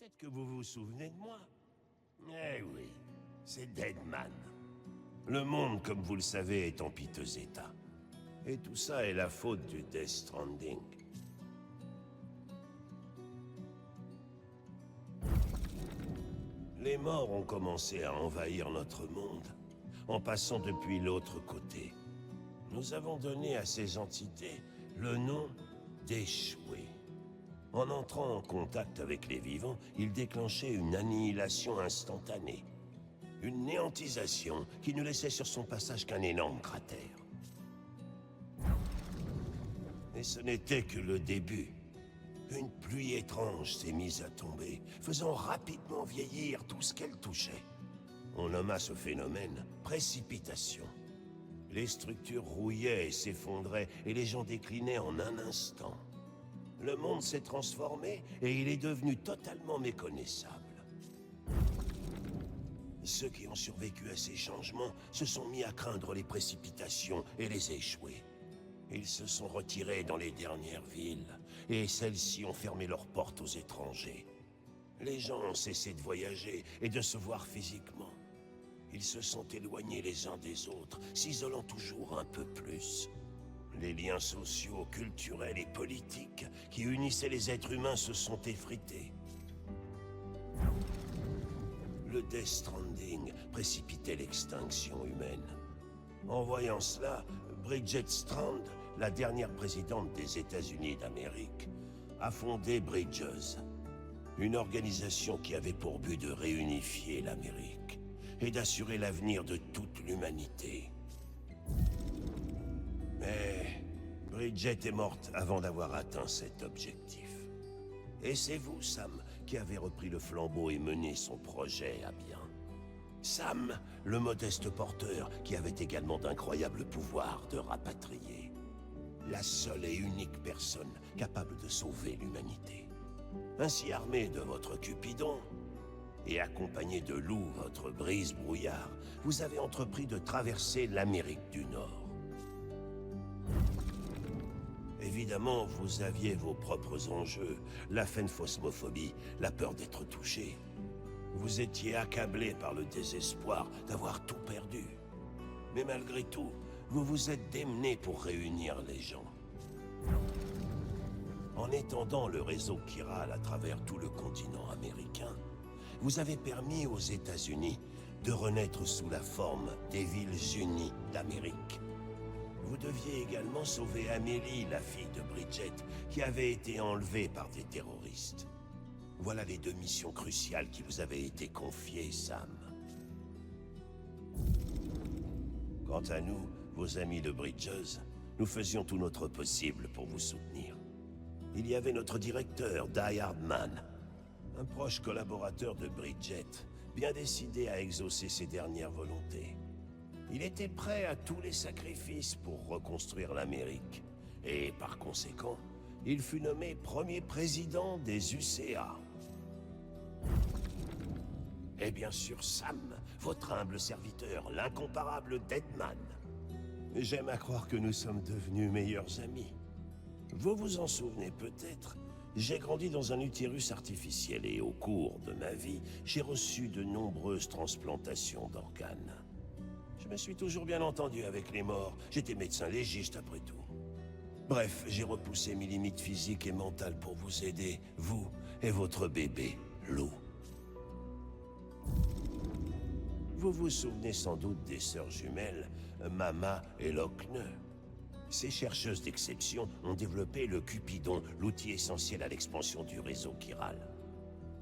Peut-être que vous vous souvenez de moi. Eh oui, c'est Deadman. Le monde, comme vous le savez, est en piteux état. Et tout ça est la faute du Death Stranding. Les morts ont commencé à envahir notre monde, en passant depuis l'autre côté. Nous avons donné à ces entités le nom d'échoués. En entrant en contact avec les vivants, ils déclenchaient une annihilation instantanée. Une néantisation qui ne laissait sur son passage qu'un énorme cratère. Et ce n'était que le début. Une pluie étrange s'est mise à tomber, faisant rapidement vieillir tout ce qu'elle touchait. On nomma ce phénomène précipitation. Les structures rouillaient et s'effondraient, et les gens déclinaient en un instant. Le monde s'est transformé, et il est devenu totalement méconnaissable. Ceux qui ont survécu à ces changements se sont mis à craindre les précipitations et les échoués. Ils se sont retirés dans les dernières villes, et celles-ci ont fermé leurs portes aux étrangers. Les gens ont cessé de voyager et de se voir physiquement. Ils se sont éloignés les uns des autres, s'isolant toujours un peu plus. Les liens sociaux, culturels et politiques qui unissaient les êtres humains se sont effrités. Le Death Stranding précipitait l'extinction humaine. En voyant cela, Bridget Strand, la dernière présidente des États-Unis d'Amérique, a fondé Bridges, une organisation qui avait pour but de réunifier l'Amérique et d'assurer l'avenir de toute l'humanité. Mais Bridget est morte avant d'avoir atteint cet objectif. Et c'est vous, Sam, qui avez repris le flambeau et mené son projet à bien. Sam, le modeste porteur, qui avait également d'incroyables pouvoirs de rapatrier. La seule et unique personne capable de sauver l'humanité. Ainsi armé de votre Cupidon, et accompagné de Lou, votre brise-brouillard, vous avez entrepris de traverser l'Amérique du Nord. Évidemment, vous aviez vos propres enjeux, la phénophosmophobie, la peur d'être touché. Vous étiez accablé par le désespoir d'avoir tout perdu. Mais malgré tout, vous vous êtes démené pour réunir les gens. En étendant le réseau chiral à travers tout le continent américain, vous avez permis aux États-Unis de renaître sous la forme des villes unies d'Amérique. Vous deviez également sauver Amélie, la fille de Bridget, qui avait été enlevée par des terroristes. Voilà les 2 missions cruciales qui vous avaient été confiées, Sam. Quant à nous, vos amis de Bridges, nous faisions tout notre possible pour vous soutenir. Il y avait notre directeur, Die Hardman, un proche collaborateur de Bridget, bien décidé à exaucer ses dernières volontés. Il était prêt à tous les sacrifices pour reconstruire l'Amérique. Et par conséquent, il fut nommé premier président des UCA. Et bien sûr Sam, votre humble serviteur, l'incomparable Deadman. J'aime à croire que nous sommes devenus meilleurs amis. Vous vous en souvenez peut-être, j'ai grandi dans un utérus artificiel et au cours de ma vie, j'ai reçu de nombreuses transplantations d'organes. Je me suis toujours bien entendu avec les morts. J'étais médecin légiste après tout. Bref, j'ai repoussé mes limites physiques et mentales pour vous aider, vous et votre bébé, Lou. Vous vous souvenez sans doute des sœurs jumelles, Mama et Lockne. Ces chercheuses d'exception ont développé le Cupidon, l'outil essentiel à l'expansion du réseau chiral.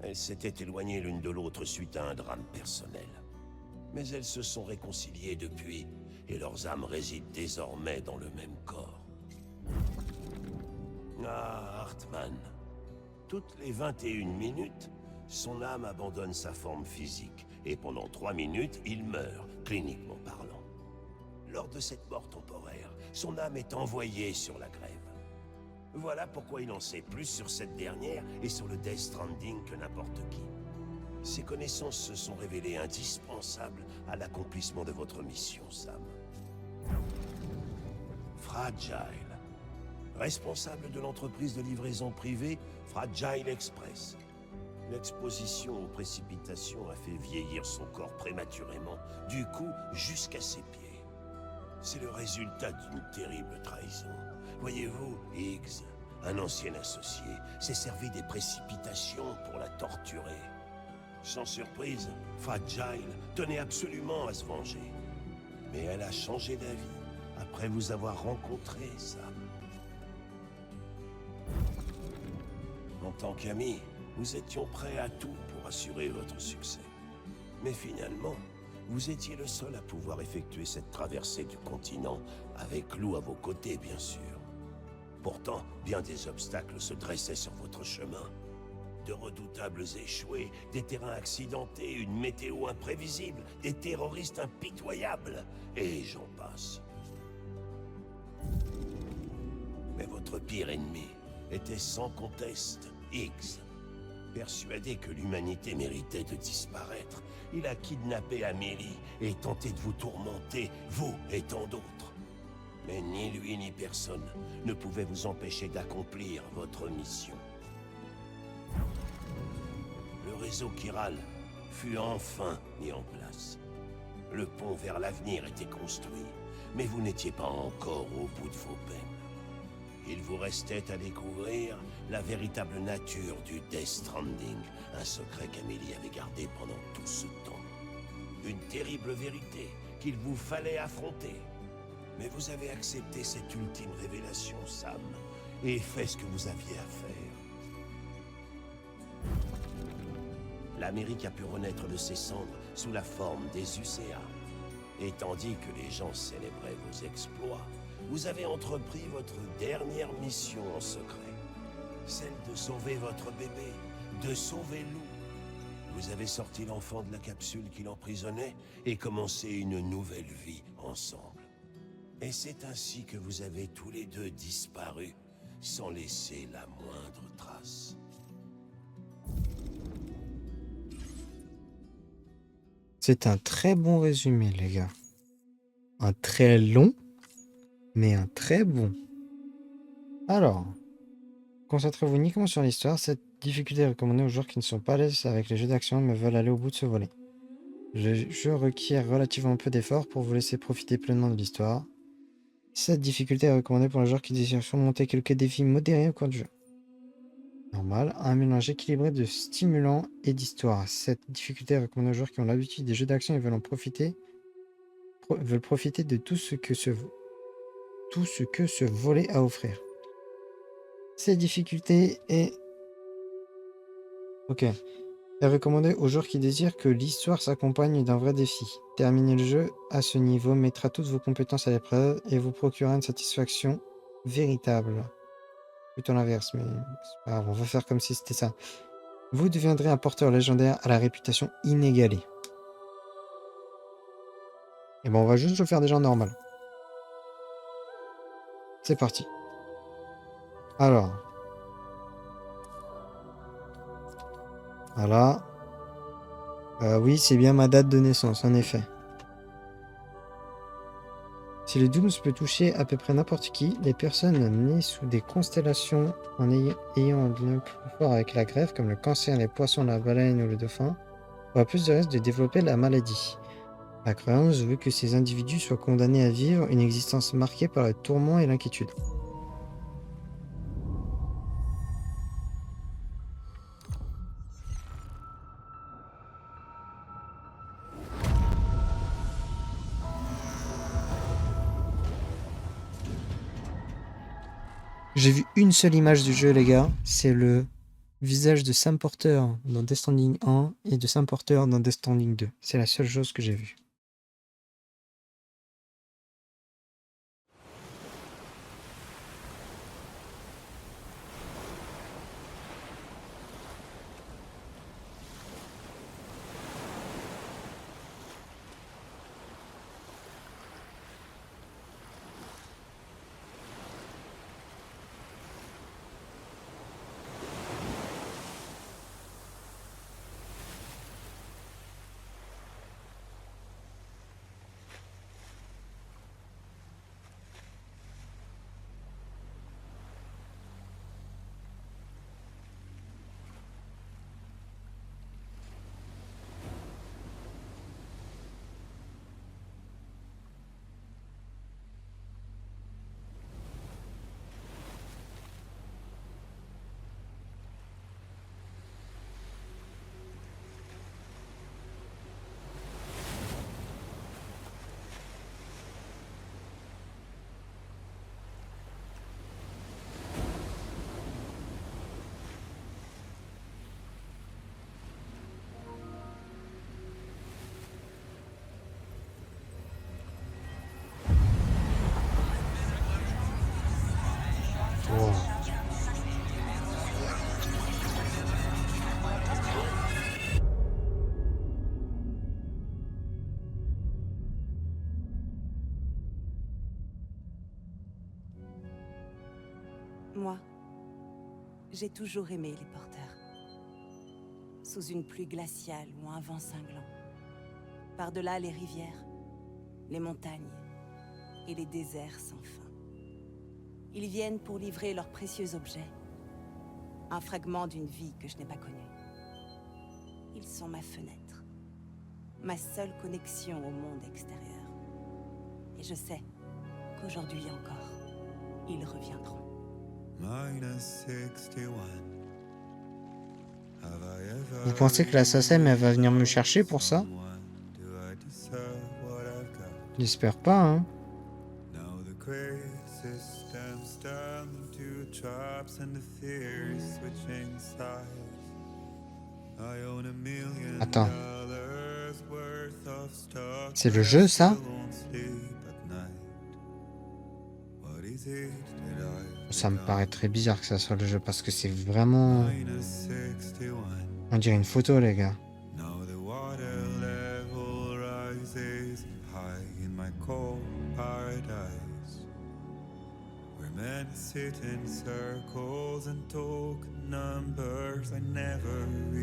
Elles s'étaient éloignées l'une de l'autre suite à un drame personnel. Mais elles se sont réconciliées depuis, et leurs âmes résident désormais dans le même corps. Ah, Hartman. Toutes les 21 minutes, son âme abandonne sa forme physique, et pendant 3 minutes, il meurt, cliniquement parlant. Lors de cette mort temporaire, son âme est envoyée sur la grève. Voilà pourquoi il en sait plus sur cette dernière et sur le Death Stranding que n'importe qui. Ces connaissances se sont révélées indispensables à l'accomplissement de votre mission, Sam. Fragile, responsable de l'entreprise de livraison privée Fragile Express. L'exposition aux précipitations a fait vieillir son corps prématurément, du cou jusqu'à ses pieds. C'est le résultat d'une terrible trahison. Voyez-vous, Higgs, un ancien associé, s'est servi des précipitations pour la torturer. Sans surprise, Fragile tenait absolument à se venger. Mais elle a changé d'avis après vous avoir rencontré, Sam. En tant qu'amis, nous étions prêts à tout pour assurer votre succès. Mais finalement, vous étiez le seul à pouvoir effectuer cette traversée du continent, avec Lou à vos côtés, bien sûr. Pourtant, bien des obstacles se dressaient sur votre chemin. De redoutables échoués, des terrains accidentés, une météo imprévisible, des terroristes impitoyables, et j'en passe. Mais votre pire ennemi était sans conteste Higgs. Persuadé que l'humanité méritait de disparaître, il a kidnappé Amélie et tenté de vous tourmenter, vous et tant d'autres. Mais ni lui ni personne ne pouvait vous empêcher d'accomplir votre mission. Le réseau chiral fut enfin mis en place. Le pont vers l'avenir était construit, mais vous n'étiez pas encore au bout de vos peines. Il vous restait à découvrir la véritable nature du Death Stranding, un secret qu'Amélie avait gardé pendant tout ce temps. Une terrible vérité qu'il vous fallait affronter. Mais vous avez accepté cette ultime révélation, Sam, et fait ce que vous aviez à faire. L'Amérique a pu renaître de ses cendres sous la forme des UCA. Et tandis que les gens célébraient vos exploits, vous avez entrepris votre dernière mission en secret. Celle de sauver votre bébé, de sauver Lou. Vous avez sorti l'enfant de la capsule qui l'emprisonnait et commencé une nouvelle vie ensemble. Et c'est ainsi que vous avez tous les deux disparu, sans laisser la moindre trace. C'est un très bon résumé, les gars. Un très long, mais un très bon. Alors, concentrez-vous uniquement sur l'histoire. Cette difficulté est recommandée aux joueurs qui ne sont pas à l'aise avec les jeux d'action mais veulent aller au bout de ce volet. Le jeu requiert relativement peu d'efforts pour vous laisser profiter pleinement de l'histoire. Cette difficulté est recommandée pour les joueurs qui désirent surmonter quelques défis modérés au cours du jeu. Normal, un mélange équilibré de stimulants et d'histoire. Cette difficulté est recommandée aux joueurs qui ont l'habitude des jeux d'action et veulent en profiter, veulent profiter de tout ce que ce volet a à offrir. Cette difficulté est... Ok. Est recommandée aux joueurs qui désirent que l'histoire s'accompagne d'un vrai défi. Terminer le jeu à ce niveau mettra toutes vos compétences à l'épreuve et vous procurera une satisfaction véritable. Plutôt l'inverse, mais c'est pas grave, on va faire comme si c'était ça. Vous deviendrez un porteur légendaire à la réputation inégalée. Et bon, on va juste le faire déjà en normal. C'est parti. Alors. Voilà. Oui, c'est bien ma date de naissance, en effet. Si le Dooms peut toucher à peu près n'importe qui, les personnes nées sous des constellations ayant un lien plus fort avec la greffe, comme le cancer, les poissons, la baleine ou le dauphin, aura plus de risques de développer la maladie. La croyance veut que ces individus soient condamnés à vivre une existence marquée par le tourment et l'inquiétude. J'ai vu une seule image du jeu, les gars. C'est le visage de Sam Porter dans Death Stranding 1 et de Sam Porter dans Death Stranding 2. C'est la seule chose que j'ai vue. Moi, j'ai toujours aimé les porteurs. Sous une pluie glaciale ou un vent cinglant. Par-delà les rivières, les montagnes et les déserts sans fin. Ils viennent pour livrer leurs précieux objets. Un fragment d'une vie que je n'ai pas connue. Ils sont ma fenêtre. Ma seule connexion au monde extérieur. Et je sais qu'aujourd'hui encore, ils reviendront. Vous pensez que l'assassin elle va venir me chercher pour ça? J'espère pas, hein. Attends. C'est le jeu, ça? Ça me paraît très bizarre que ça soit le jeu, parce que c'est vraiment... On dirait une photo, les gars.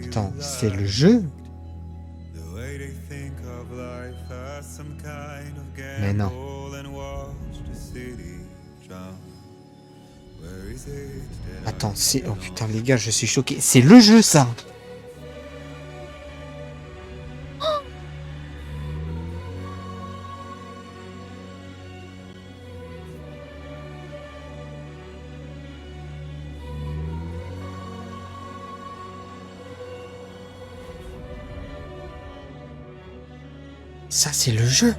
Attends, c'est le jeu? Mais non. Attends, c'est... Oh putain, les gars, je suis choqué. C'est le jeu, ça! Ça, c'est le jeu!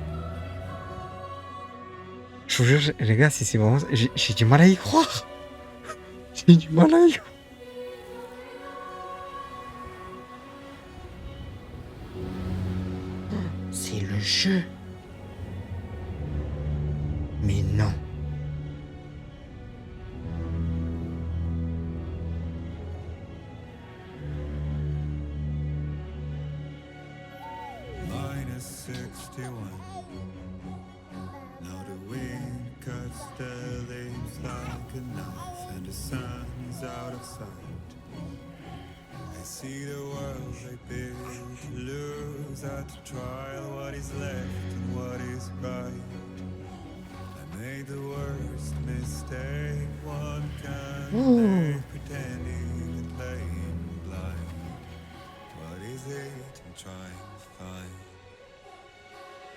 Je vous jure, les gars, c'est vraiment... J'ai du mal à y croire! J'ai du mal à y croire! C'est le jeu! Mais non!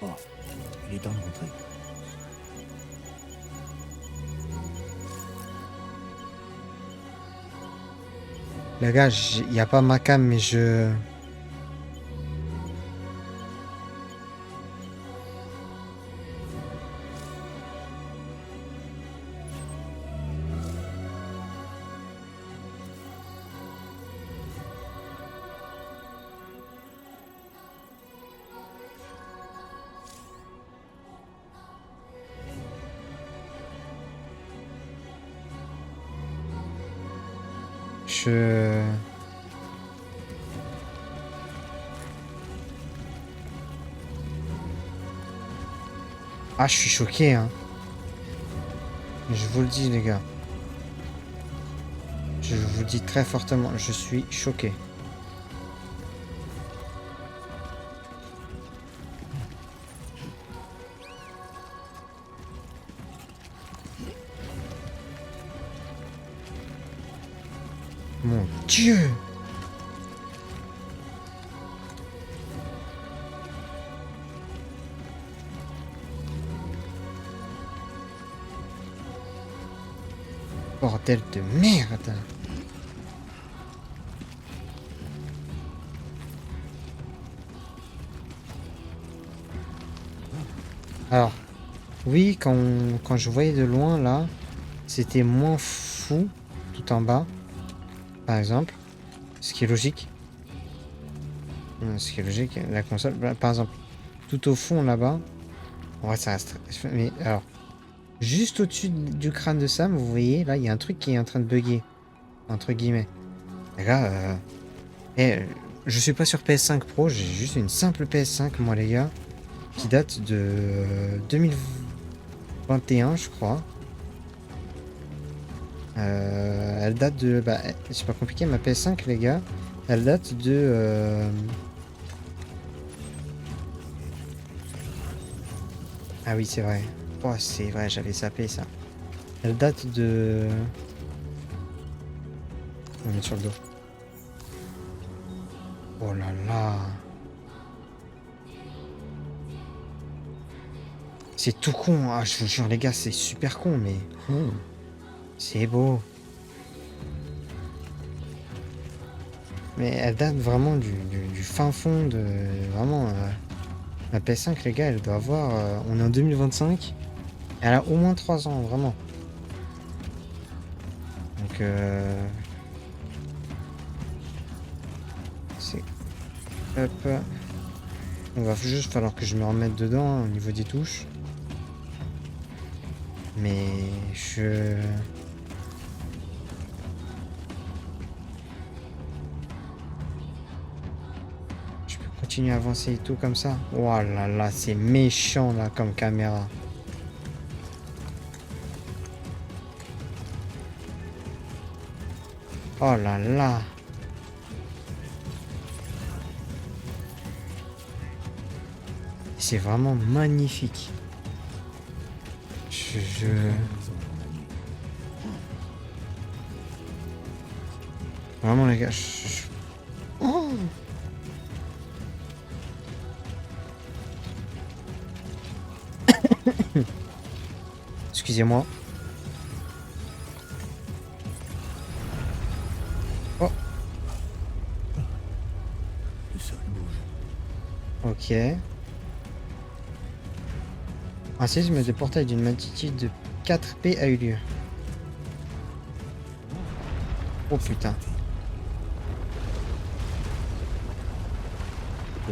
Oh, il est temps de rentrer. Les gars, il n'y a pas ma cam, mais je... Ah, je suis choqué, hein. Je vous le dis, les gars. Je vous le dis très fortement, je suis choqué. Mon Dieu! Bordel de merde! Alors, oui, quand je voyais de loin, là, c'était moins fou, tout en bas, par exemple, ce qui est logique. Ce qui est logique, la console, par exemple, tout au fond, là-bas, ouais, ça reste... Mais, alors, juste au-dessus du crâne de Sam, vous voyez, là, il y a un truc qui est en train de bugger, entre guillemets. Les gars, je suis pas sur PS5 Pro, j'ai juste une simple PS5, moi, les gars, qui date de 2021, je crois. Elle date de... Bah, c'est pas compliqué, ma PS5, les gars. Elle date de... Ah oui, c'est vrai. Oh, c'est vrai, j'avais zappé ça. Elle date de... On va mettre sur le dos. Oh là là. C'est tout con. Ah, je vous jure, les gars, c'est super con, mais... c'est beau. Mais elle date vraiment du fin fond de... Vraiment... la PS5, les gars, elle doit avoir... on est en 2025. Elle a au moins 3 ans, vraiment. Donc... c'est... Hop. On va juste falloir que je me remette dedans hein, au niveau des touches. Mais je peux continuer à avancer et tout comme ça. Oh là là, c'est méchant là comme caméra. Oh là là. C'est vraiment magnifique. Je... Vraiment les gars, Oh excusez-moi. Oh, Le sol bouge. ok. Un séisme de portail d'une magnitude de 4P a eu lieu. Oh putain.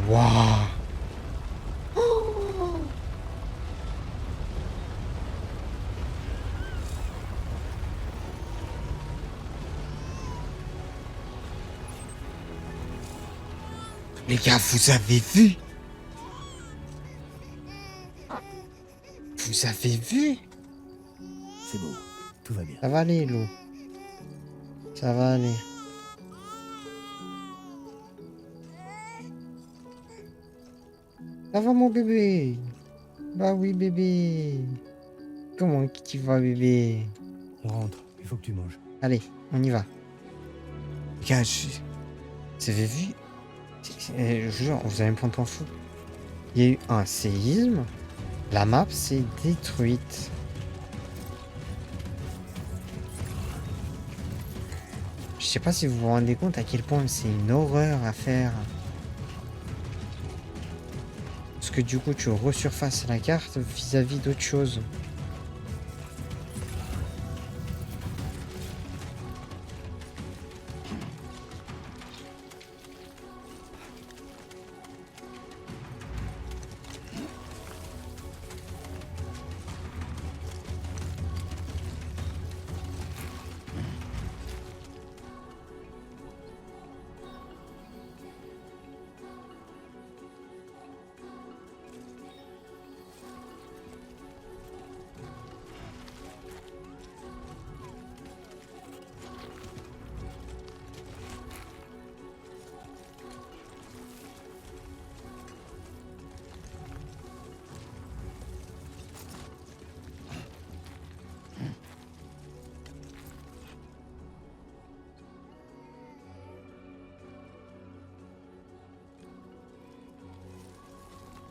Waouh. Les gars, vous avez vu? Vous avez vu? C'est beau. Tout va bien. Ça va aller, Lou. Ça va aller. Ça va, mon bébé? Bah oui, bébé. Comment tu vas, bébé? On rentre. Il faut que tu manges. Allez, on y va. Gars, vous avez vu? Je vous jure, vous allez me prendre pour fou. Il y a eu un séisme. La map s'est détruite. Je sais pas si vous vous rendez compte à quel point c'est une horreur à faire. Parce que du coup, tu resurfaces la carte vis-à-vis d'autres choses.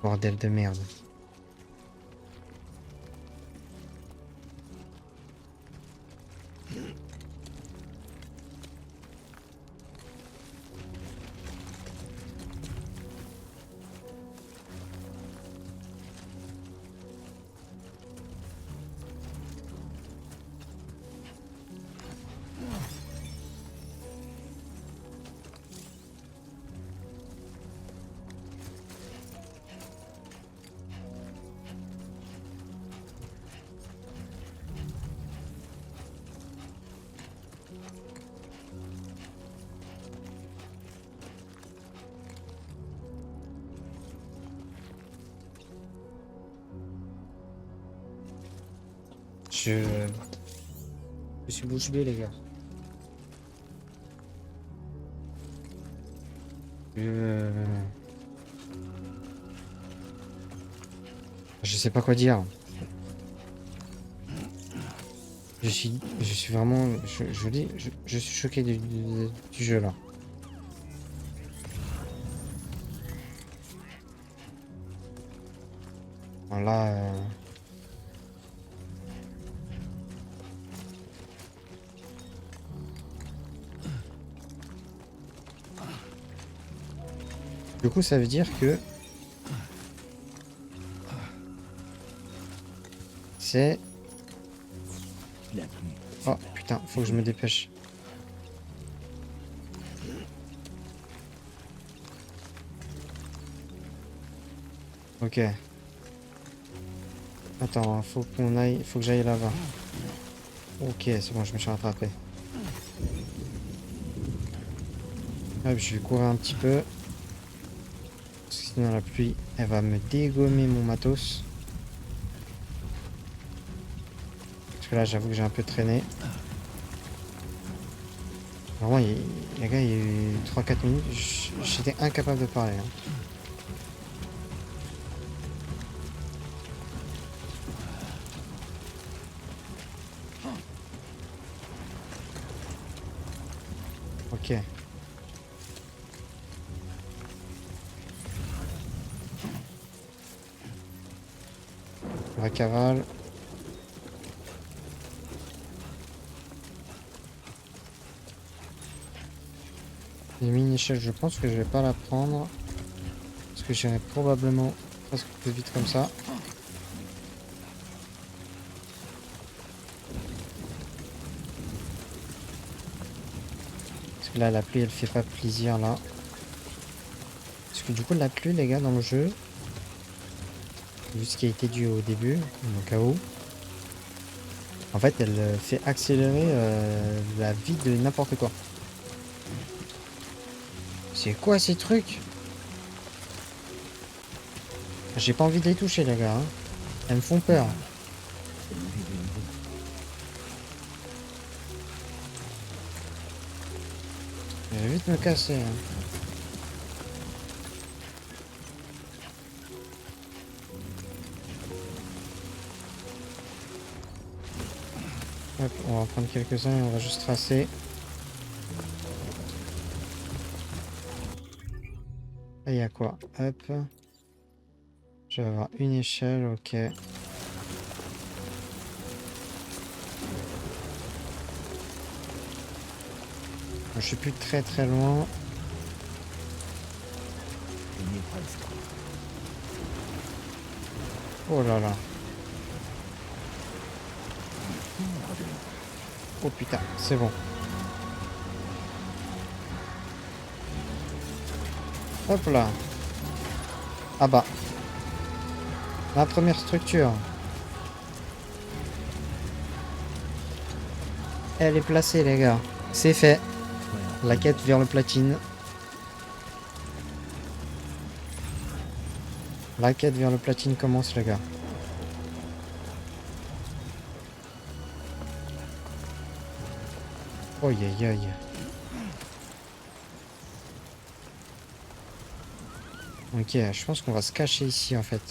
Bordel de merde. Je suis bouche bée, les gars. Je sais pas quoi dire. Je suis vraiment... Je suis choqué du jeu, là. Bon, là... Du coup, ça veut dire que... C'est... La pluie. Oh, putain, faut que je me dépêche. Ok. Attends, faut qu'on aille... Faut que j'aille là-bas. Ok, c'est bon, je me suis rattrapé. Hop, je vais courir un petit peu. Parce que sinon la pluie, elle va me dégommer mon matos. Parce que là, j'avoue que j'ai un peu traîné. Vraiment, les gars, il y a eu 3-4 minutes, j'étais incapable de parler. Hein. Ok. La cavale. J'ai mis une échelle, je pense que je vais pas la prendre. Parce que j'irai probablement presque plus vite comme ça. Parce que là, la pluie, elle fait pas plaisir, là. Parce que du coup, la pluie, les gars, dans le jeu, vu ce qui a été dit au début, au cas où, en fait, elle fait accélérer la vie de n'importe quoi. C'est quoi ces trucs? J'ai pas envie de les toucher, les gars. Hein. Elles me font peur. Je vais vite me casser. Hein. Hop, on va prendre quelques-uns et on va juste tracer. Là, il y a quoi? Hop. Je vais avoir une échelle, ok. Je suis plus très très loin. Oh là là. Oh putain, c'est bon. Hop là. Ah bah. La première structure. Elle est placée, les gars. C'est fait. La quête vers le platine. La quête vers le platine commence, les gars. Oh aïe aïe. Ok, je pense qu'on va se cacher ici en fait.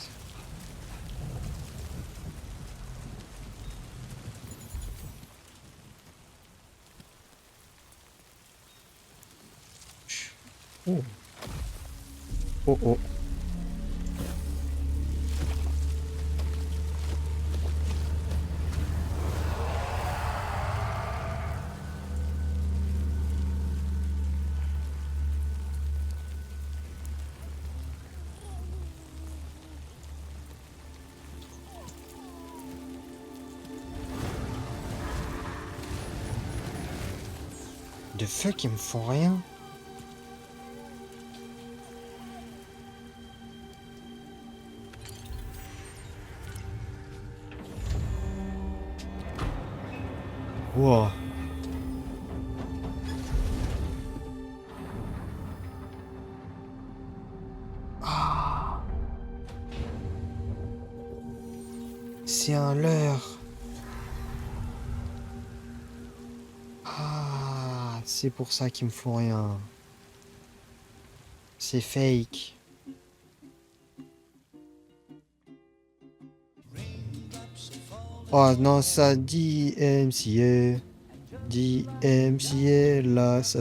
Oh. Oh oh. De fuck, ils me font rien. Wow. Ah. C'est un leurre. c'est pour ça qu'ils me font rien. C'est fake. Oh non, ça dit DMCA. DMCA, là, ça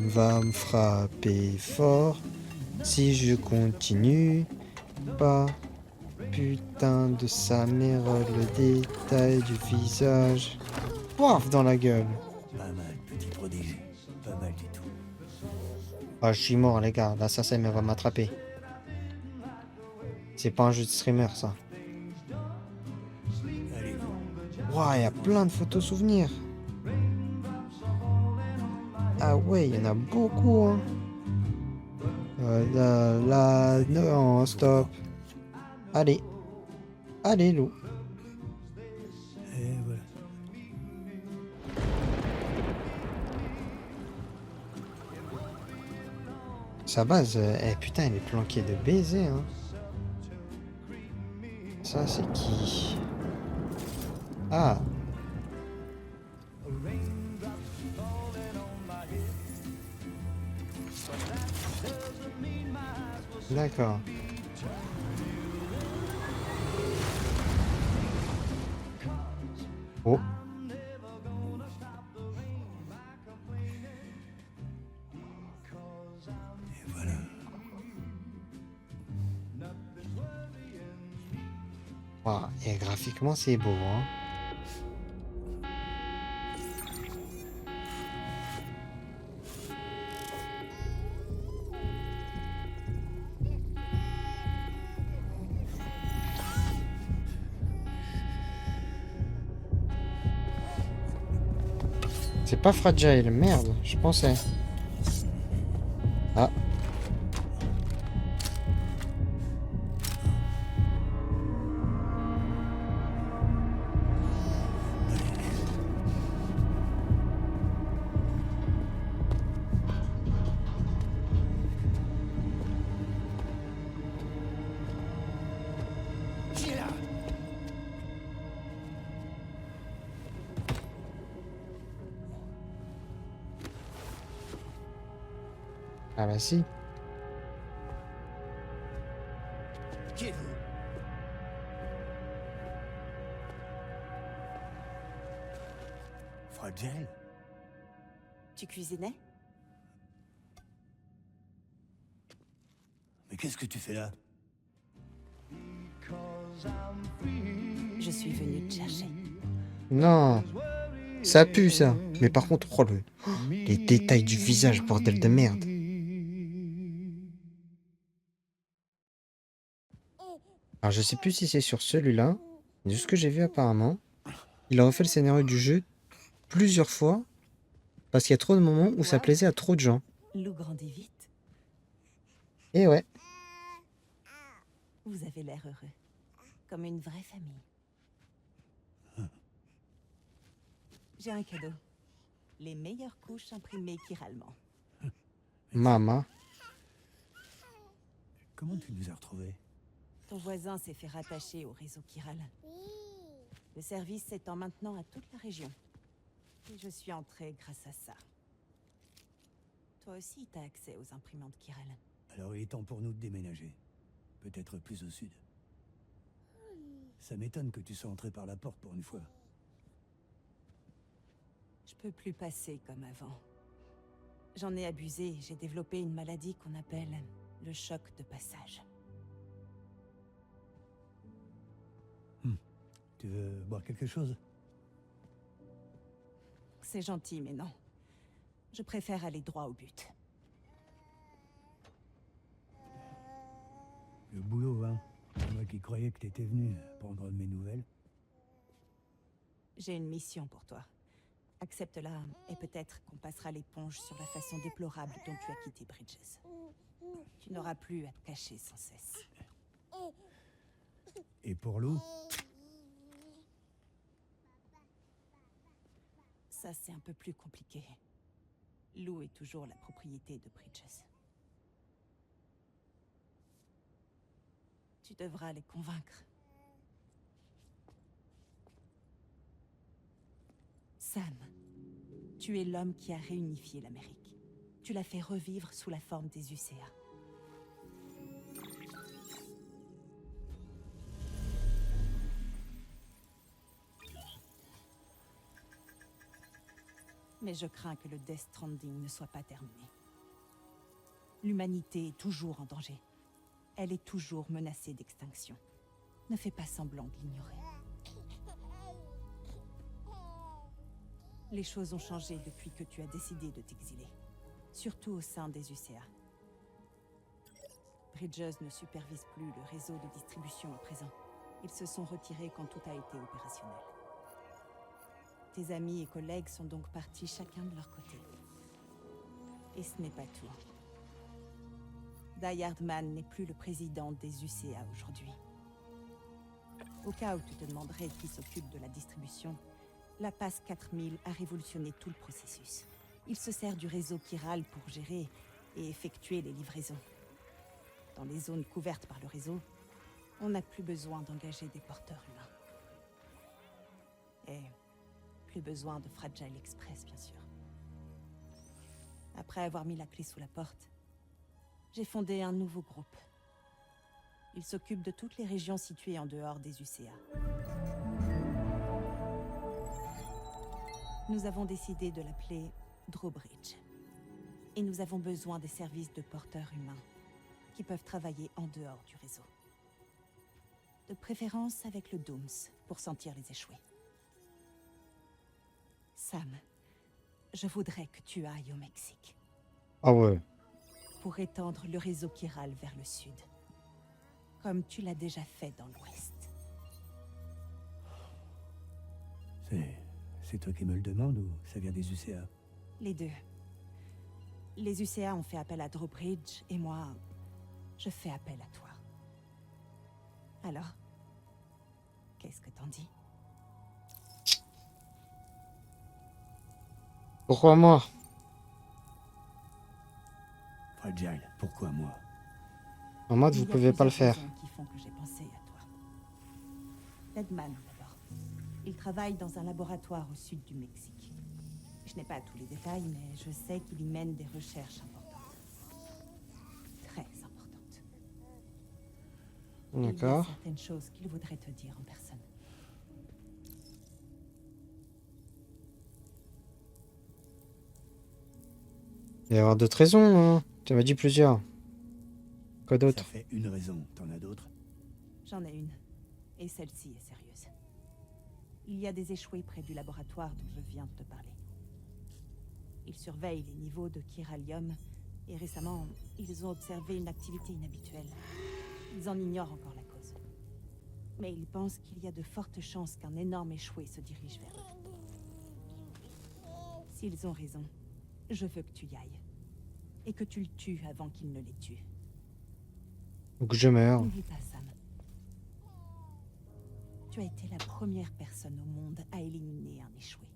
va me frapper fort. Si je continue pas. Putain de sa mère, le détail du visage. Poif dans la gueule. Pas mal, petit prodige. Pas mal du tout. Ah, je suis mort, les gars. L'assassin va m'attraper. C'est pas un jeu de streamer, ça. Allez, Ouah, il y a plein de photos souvenirs. Ah ouais, il y en a beaucoup, hein. Non, stop. Allez. Allez, loup. et voilà. Sa base, putain, elle est planquée de baisers, hein. Ça, c'est qui? Ah. D'accord. Oh. Et voilà. Ouah, et graphiquement, c'est beau, hein. C'est pas fragile, merde, je pensais. Ah. Qui est là? Ah bah si. Qui êtes-vous? Fragile? Tu cuisinais? Mais qu'est-ce que tu fais là? Je suis venue te chercher. Non. Ça pue, ça. Mais par contre, oh, les détails du visage, bordel de merde. Alors, je sais plus si c'est sur celui-là. De ce que j'ai vu apparemment, il a refait le scénario du jeu plusieurs fois parce qu'il y a trop de moments où ça plaisait à trop de gens. Lou grandit vite. Et ouais. Vous avez l'air heureux. Comme une vraie famille. J'ai un cadeau. Les meilleures couches imprimées chiralement. Mama. Comment tu nous as retrouvés? Ton voisin s'est fait rattacher au réseau chiral. Le service s'étend maintenant à toute la région. Et je suis entrée grâce à ça. Toi aussi, t'as accès aux imprimantes chiral. Alors il est temps pour nous de déménager. Peut-être plus au sud. Ça m'étonne que tu sois entré par la porte pour une fois. Je peux plus passer comme avant. J'en ai abusé, j'ai développé une maladie qu'on appelle le choc de passage. Tu veux boire quelque chose? C'est gentil, mais non. Je préfère aller droit au but. Le boulot, hein? Moi qui croyais que t'étais venu prendre de mes nouvelles. J'ai une mission pour toi. Accepte-la, et peut-être qu'on passera l'éponge sur la façon déplorable dont tu as quitté Bridges. Tu n'auras plus à te cacher sans cesse. Et pour Lou? Ça, c'est un peu plus compliqué. Lou est toujours la propriété de Bridges. Tu devras les convaincre. Sam, Tu es l'homme qui a réunifié l'Amérique. Tu l'as fait revivre sous la forme des UCA. Mais je crains que le Death Stranding ne soit pas terminé. L'humanité est toujours en danger. Elle est toujours menacée d'extinction. Ne fais pas semblant de l'ignorer. Les choses ont changé depuis que tu as décidé de t'exiler. Surtout au sein des UCA. Bridges ne supervise plus le réseau de distribution à présent. Ils se sont retirés quand tout a été opérationnel. Tes amis et collègues sont donc partis chacun de leur côté. Et ce n'est pas tout. Die Hardman n'est plus le président des UCA aujourd'hui. Au cas où tu te demanderais qui s'occupe de la distribution, la PAS 4000 a révolutionné tout le processus. Il se sert du réseau chiral pour gérer et effectuer les livraisons. Dans les zones couvertes par le réseau, on n'a plus besoin d'engager des porteurs humains. Et plus besoin de Fragile Express, bien sûr. Après avoir mis la clé sous la porte, j'ai fondé un nouveau groupe. Il s'occupe de toutes les régions situées en dehors des UCA. Nous avons décidé de l'appeler Drawbridge. Et nous avons besoin des services de porteurs humains qui peuvent travailler en dehors du réseau. De préférence avec le Dooms pour sentir les échoués. Sam, je voudrais que tu ailles au Mexique Ah ouais. pour étendre le réseau chiral vers le sud, comme tu l'as déjà fait dans l'ouest. C'est toi qui me le demandes ou ça vient des UCA? Les deux. Les UCA ont fait appel à Drawbridge et moi, je fais appel à toi. Alors, qu'est-ce que t'en dis? Pourquoi moi? Fragile, pourquoi moi? En mode, vous Il y a pouvez pas le plusieurs faire. raisons qui font que j'ai pensé à toi. Deadman, d'abord. Il travaille dans un laboratoire au sud du Mexique. Je n'ai pas tous les détails, mais je sais qu'il y mène des recherches importantes. Très importantes. Il y a D'accord. certaines choses qu'il voudrait te dire en personne. Il va y avoir d'autres raisons, hein. Tu m'as dit plusieurs. Quoi Ça d'autre? fait une raison, t'en as d'autres? J'en ai une. Et celle-ci est sérieuse. Il y a des échoués près du laboratoire dont je viens de te parler. Ils surveillent les niveaux de chiralium et récemment, ils ont observé une activité inhabituelle. Ils en ignorent encore la cause. Mais ils pensent qu'il y a de fortes chances qu'un énorme échoué se dirige vers eux. S'ils ont raison, je veux que tu y ailles. Et que tu le tues avant qu'il ne les tue. Donc je meurs. N'oublie pas, Sam. Tu as été la première personne au monde à éliminer un échoué.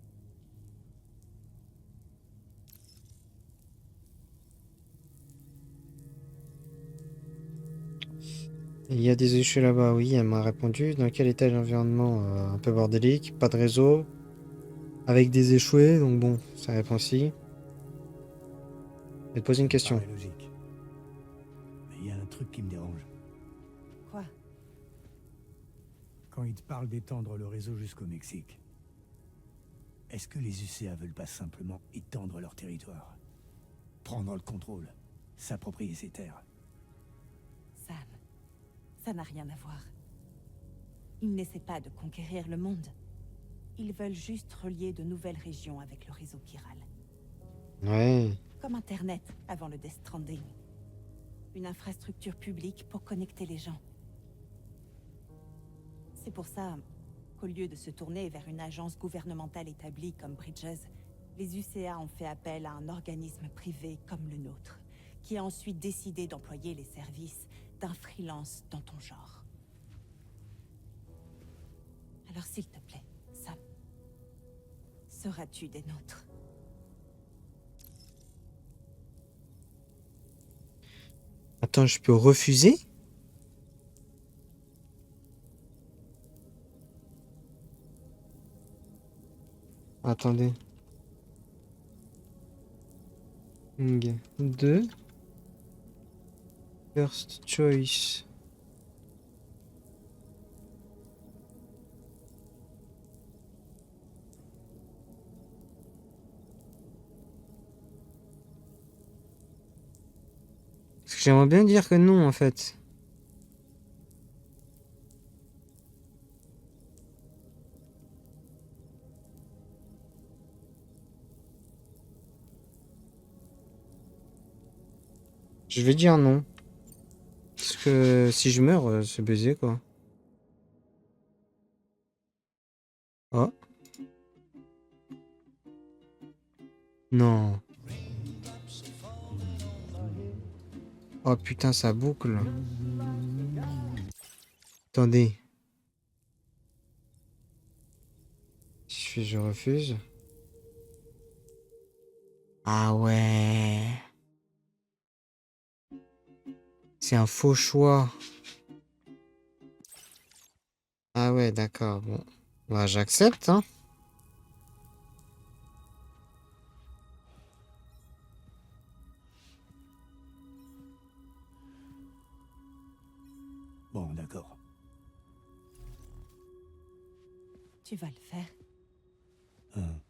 Il y a des écheux là-bas, oui, elle m'a répondu. Dans quel état d'environnement un peu bordélique, pas de réseau, avec des échoués, donc bon, ça répond aussi. Je vais te poser une question. Paraît logique. Mais il y a un truc qui me dérange. Quoi? Quand ils te parlent d'étendre le réseau jusqu'au Mexique, est-ce que les UCA veulent pas simplement étendre leur territoire? Prendre le contrôle, s'approprier ces terres? Sam, ça n'a rien à voir. Ils n'essaient pas de conquérir le monde. Ils veulent juste relier de nouvelles régions avec le réseau chiral. Ouais. Comme Internet avant le Death Stranding. Une infrastructure publique pour connecter les gens. C'est pour ça qu'au lieu de se tourner vers une agence gouvernementale établie comme Bridges, les UCA ont fait appel à un organisme privé comme le nôtre, qui a ensuite décidé d'employer les services d'un freelance dans ton genre. Alors s'il te plaît, Sam, seras-tu des nôtres? Attends, je peux refuser? Attendez. 2. First choice. Parce que j'aimerais bien dire que non en fait. Je vais dire non. Parce que si je meurs, c'est baisé quoi. Oh. Non. Oh putain, ça boucle. Attendez. Si je refuse. Ah ouais. C'est un faux choix. Ah ouais, d'accord. Bon. Bah, j'accepte, hein. Bon, d'accord. Tu vas le faire. Hein.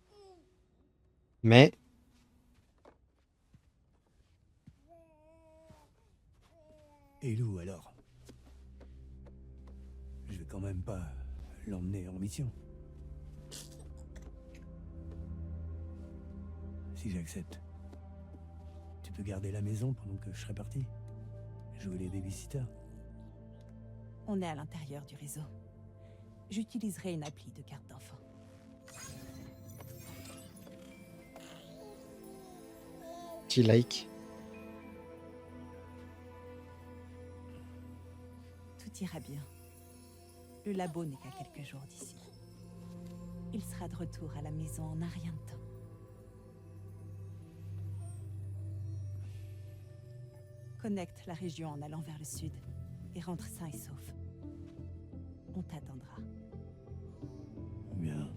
Mais. Et Lou, alors? Je vais quand même pas l'emmener en mission. Si j'accepte, tu peux garder la maison pendant que je serai parti? Jouer les babysitters? On est à l'intérieur du réseau. J'utiliserai une appli de carte d'enfant. Petit like. Tout ira bien. Le labo n'est qu'à quelques jours d'ici. Il sera de retour à la maison en un rien de temps. Connecte la région en allant vers le sud et rentre sain et sauf. On t'attendra. Bien.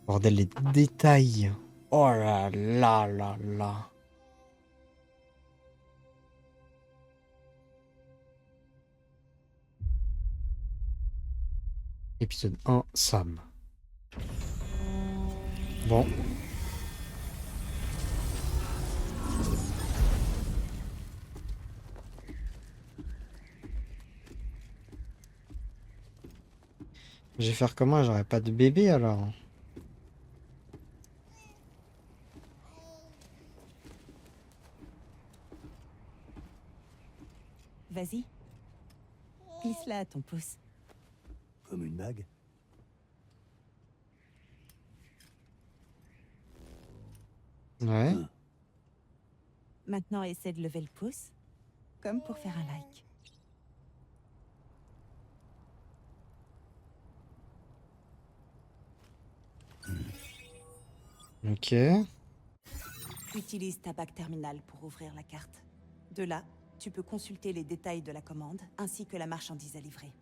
Bordel, les détails. Oh là là là là. Épisode 1, Sam. Bon. Je vais faire comment? J'aurai pas de bébé alors. Vas-y. Glisse-la à ton pouce. Comme une bague? Ouais. Hein. Maintenant, essaie de lever le pouce, comme pour faire un like. Ok. Utilise ta bague terminale pour ouvrir la carte. De là, tu peux consulter les détails de la commande, ainsi que la marchandise à livrer.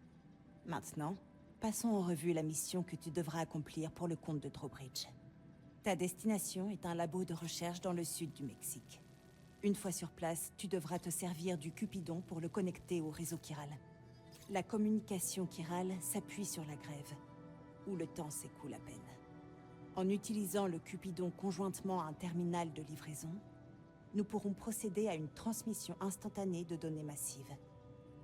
Maintenant, passons en revue la mission que tu devras accomplir pour le compte de Drawbridge. Ta destination est un labo de recherche dans le sud du Mexique. Une fois sur place, tu devras te servir du Cupidon pour le connecter au réseau chiral. La communication chirale s'appuie sur la grève, où le temps s'écoule à peine. En utilisant le Cupidon conjointement à un terminal de livraison, nous pourrons procéder à une transmission instantanée de données massives.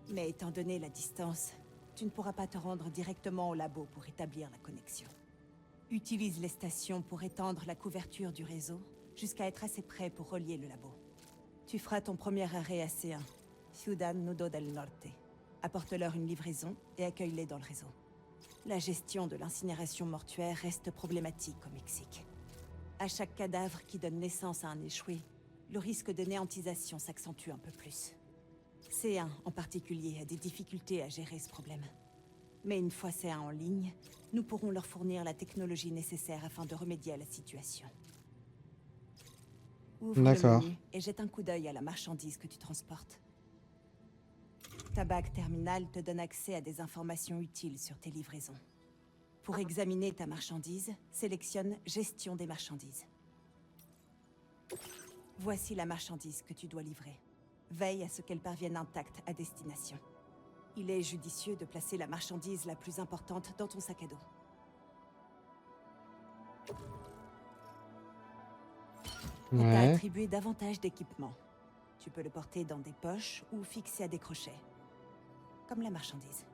Mais étant donné la distance, tu ne pourras pas te rendre directement au labo pour établir la connexion. Utilise les stations pour étendre la couverture du réseau jusqu'à être assez près pour relier le labo. Tu feras ton premier arrêt à C1, Ciudad Nudo del Norte. Apporte-leur une livraison et accueille-les dans le réseau. La gestion de l'incinération mortuaire reste problématique au Mexique. À chaque cadavre qui donne naissance à un échoué, le risque de néantisation s'accentue un peu plus. C1 en particulier a des difficultés à gérer ce problème. Mais une fois C1 en ligne, nous pourrons leur fournir la technologie nécessaire afin de remédier à la situation. Ouvre le D'accord. menu et jette un coup d'œil à la marchandise que tu transportes. Ta bague terminale te donne accès à des informations utiles sur tes livraisons. Pour examiner ta marchandise, sélectionne Gestion des marchandises. Voici la marchandise que tu dois livrer. Veille à ce qu'elle parvienne intacte à destination. Il est judicieux de placer la marchandise la plus importante dans ton sac à dos. On t'a Ouais. attribué davantage d'équipements. Tu peux le porter dans des poches ou fixer à des crochets. Comme la marchandise.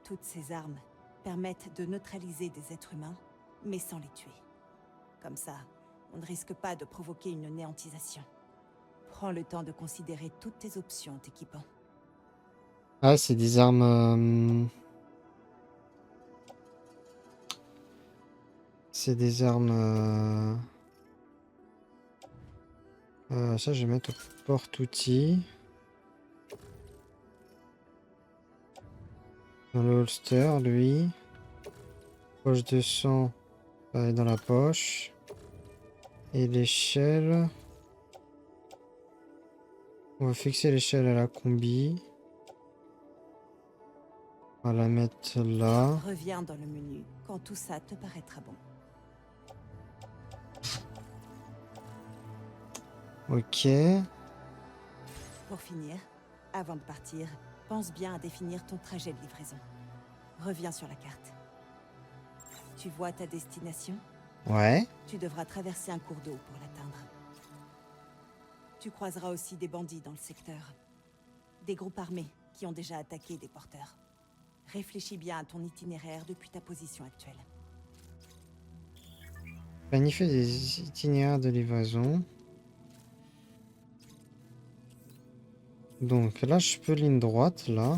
Toutes ces armes permettent de neutraliser des êtres humains, mais sans les tuer. Comme ça, on ne risque pas de provoquer une néantisation. Prends le temps de considérer toutes tes options en t'équipant. Ah, c'est des armes... C'est des armes... ça, je vais mettre au porte-outils. Dans le holster, lui. Poche de sang, ça va être dans la poche. Et l'échelle... On va fixer l'échelle à la combi. On va la mettre là. Reviens dans le menu quand tout ça te paraîtra bon. Ok. Pour finir, avant de partir, pense bien à définir ton trajet de livraison. Reviens sur la carte. Tu vois ta destination? Ouais. Tu devras traverser un cours d'eau pour l'atteindre. Tu croiseras aussi des bandits dans le secteur. Des groupes armés qui ont déjà attaqué des porteurs. Réfléchis bien à ton itinéraire depuis ta position actuelle. Planifier des itinéraires de livraison. Donc là, je peux ligne droite, là.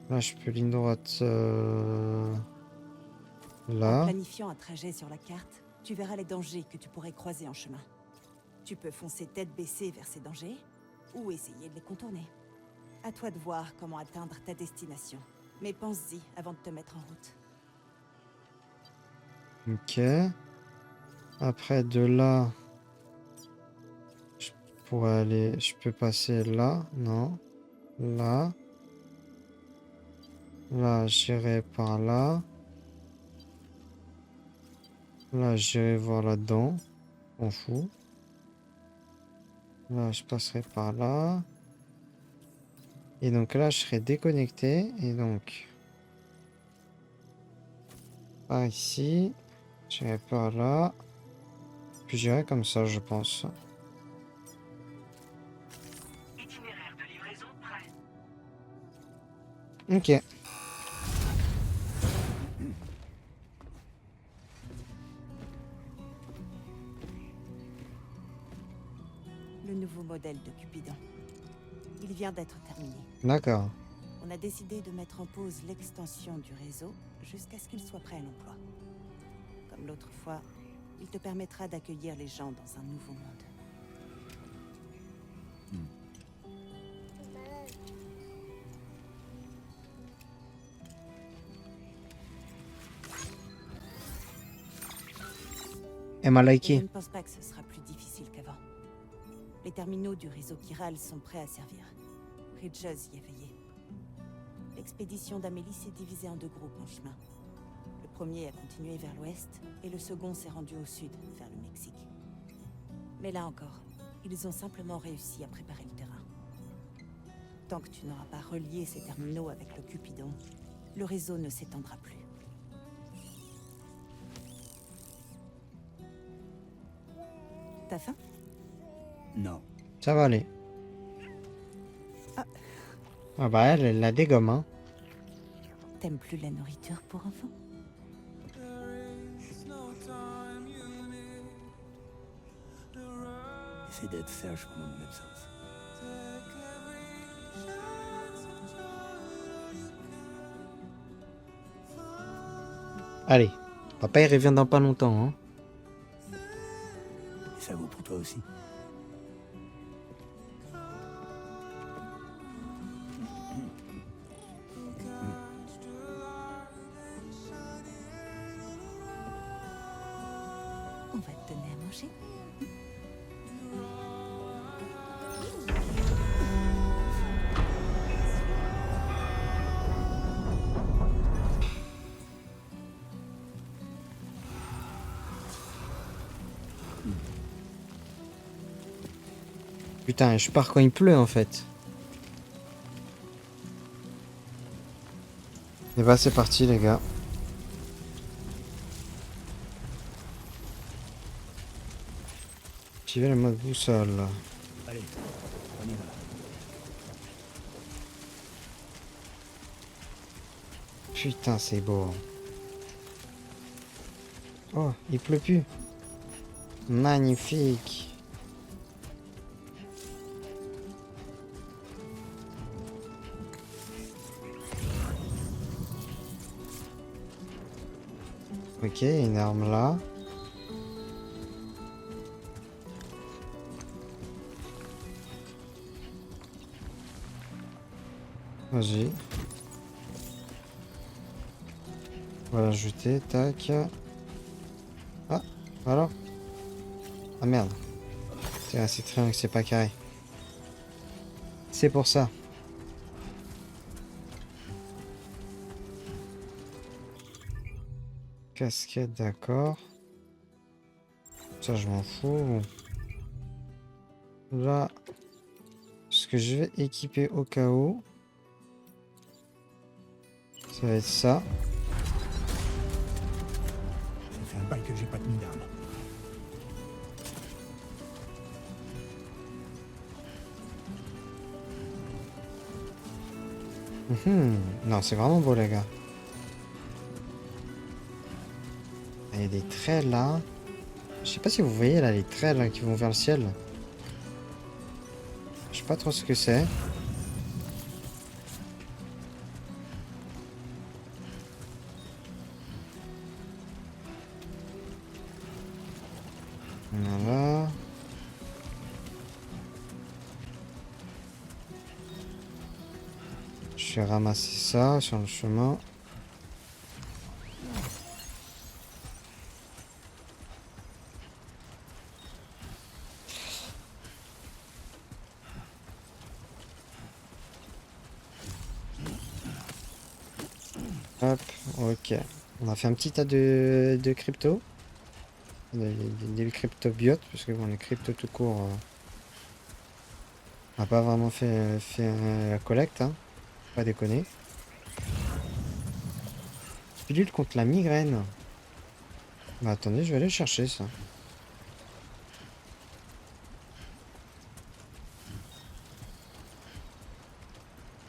Là, je peux ligne droite En là. planifiant un trajet sur la carte, tu verras les dangers que tu pourrais croiser en chemin. Tu peux foncer tête baissée vers ces dangers, ou essayer de les contourner. À toi de voir comment atteindre ta destination. Mais pense-y avant de te mettre en route. Ok. Après, de là, je pourrais aller... Je peux passer là. Non. Là. Là, j'irai par là. Là, j'irai voir là-dedans. On fout. Là, je passerai par là. Et donc là, je serai déconnecté. Et donc... Par ici. J'irai par là. Puis j'irai comme ça, je pense. Itinéraire de livraison prêt. Ok. Le nouveau modèle de Cupidon. Il vient d'être terminé. D'accord. On a décidé de mettre en pause l'extension du réseau jusqu'à ce qu'il soit prêt à l'emploi. Comme l'autre fois, il te permettra d'accueillir les gens dans un nouveau monde. Elle m'a Et je liké. ne pense pas que ce sera plus difficile qu'avant. Les terminaux du réseau chiral sont prêts à servir. Bridges y est veillé. L'expédition d'Amélie s'est divisée en deux groupes en chemin. Le premier a continué vers l'ouest et le second s'est rendu au sud, vers le Mexique. Mais là encore, ils ont simplement réussi à préparer le terrain. Tant que tu n'auras pas relié ces terminaux avec le Cupidon, le réseau ne s'étendra plus. T'as faim? Non. Ça va aller. Ah. Ah bah elle la dégomme, hein. T'aimes plus la nourriture pour enfants? Essaie d'être sage pendant mon absence. Allez. Papa il revient dans pas longtemps, hein. Et ça vaut pour toi aussi. Putain, je pars quand il pleut en fait. Et bah c'est parti les gars. J'y vais le mode boussole. Allez, on y va. Putain, c'est beau. Oh, il pleut plus. Magnifique. Ok, une arme là. Vas-y. On va l'ajouter, tac. Ah, alors. Ah merde. C'est triangle, c'est pas carré. C'est pour ça. Casquette, d'accord. Ça, je m'en fous. Là, ce que je vais équiper au cas où, ça va être ça. Ça fait un bail que j'ai pas de mine d'armes. Non, c'est vraiment beau, les gars. Il y a des traits là. Je sais pas si vous voyez là les traits là qui vont vers le ciel. Je sais pas trop ce que c'est. Voilà. Je vais ramasser ça sur le chemin. Hop, ok. On a fait un petit tas de crypto. Des cryptobiotes, parce que bon, les cryptos tout court, on n'a pas vraiment fait la collecte, hein. Pas déconner. Pilule contre la migraine. Bah attendez, je vais aller chercher ça.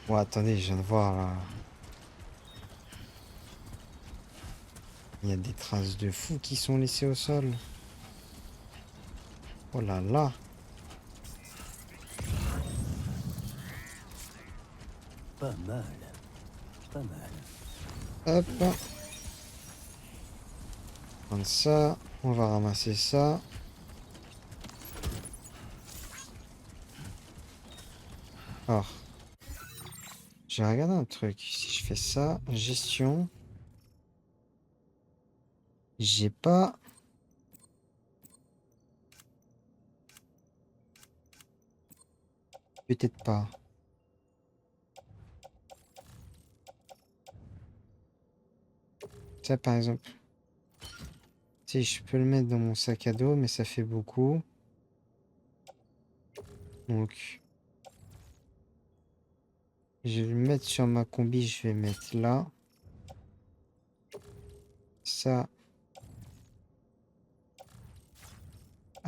Bon, attendez, je viens de voir là. Il y a des traces de fous qui sont laissées au sol. Oh là là. Pas mal. Pas mal. Hop. Prendre ça. On va ramasser ça. Alors. J'ai regardé un truc. Si je fais ça, gestion. J'ai pas... Peut-être pas. Ça par exemple. Si je peux le mettre dans mon sac à dos, mais ça fait beaucoup. Donc... Je vais le mettre sur ma combi, je vais mettre là. Ça.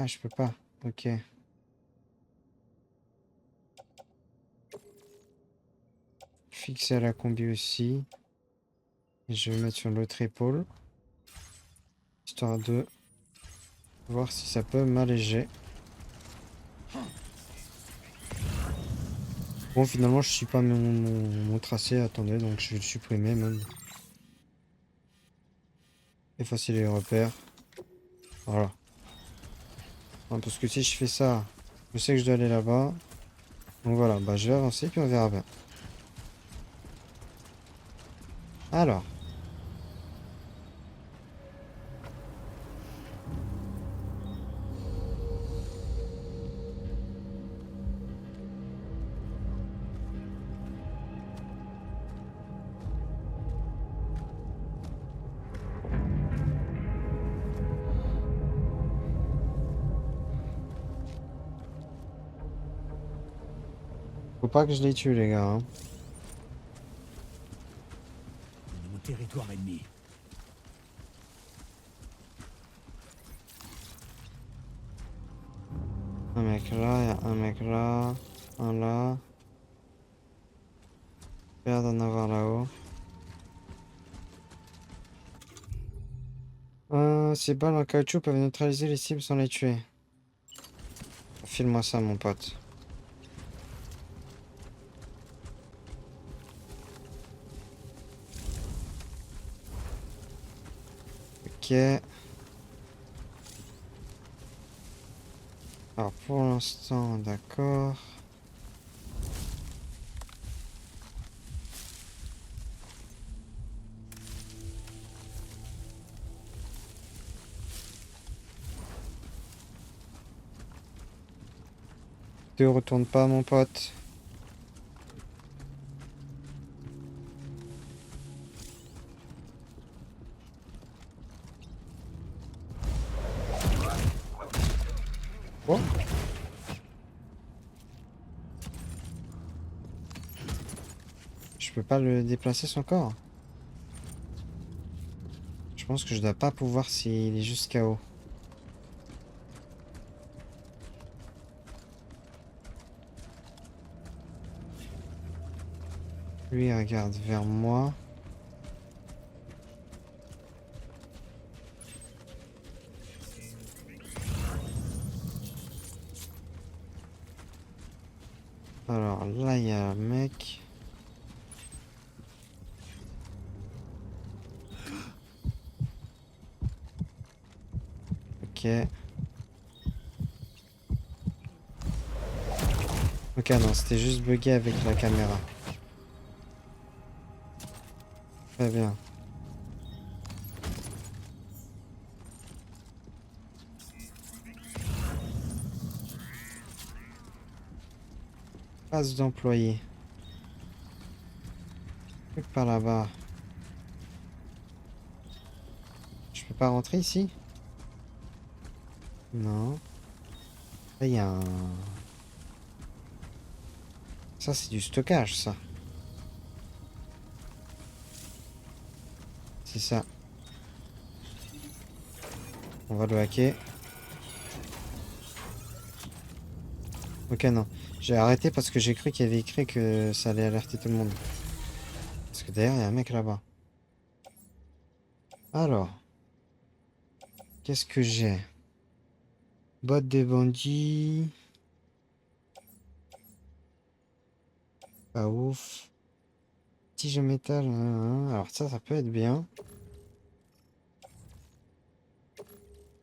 Ah, je peux pas. Ok. Fixer à la combi aussi. Et je vais le mettre sur l'autre épaule. Histoire de voir si ça peut m'alléger. Bon, finalement, je suis pas mon tracé. Attendez, donc je vais le supprimer même. Effacer les repères. Voilà. Non, parce que si je fais ça, je sais que je dois aller là-bas. Donc voilà, bah je vais avancer puis on verra bien. Alors. Faut pas que je les tue, les gars. Hein. Mon territoire ennemi. Un mec là, y a un mec là, un là. L'air d'en avoir là-haut. Ces balles en caoutchouc peuvent neutraliser les cibles sans les tuer. File-moi ça, mon pote. Ok. Alors pour l'instant, d'accord. Te retourne pas, mon pote. Oh. Je peux pas le déplacer son corps. Je pense que je dois pas pouvoir s'il est juste KO. Lui il regarde vers moi. Alors là il y a un mec. Ok. Ok, non, c'était juste bugué avec la caméra. Très bien. Passe d'employé. Truc par là-bas. Je peux pas rentrer ici? Non. Là, il y a un... Ça, c'est du stockage, ça. C'est ça. On va le hacker. Ok, non. J'ai arrêté parce que j'ai cru qu'il y avait écrit que ça allait alerter tout le monde. Parce que d'ailleurs, il y a un mec là-bas. Alors. Qu'est-ce que j'ai? Botte des bandits. Pas ouf. Tige métal. Alors ça peut être bien.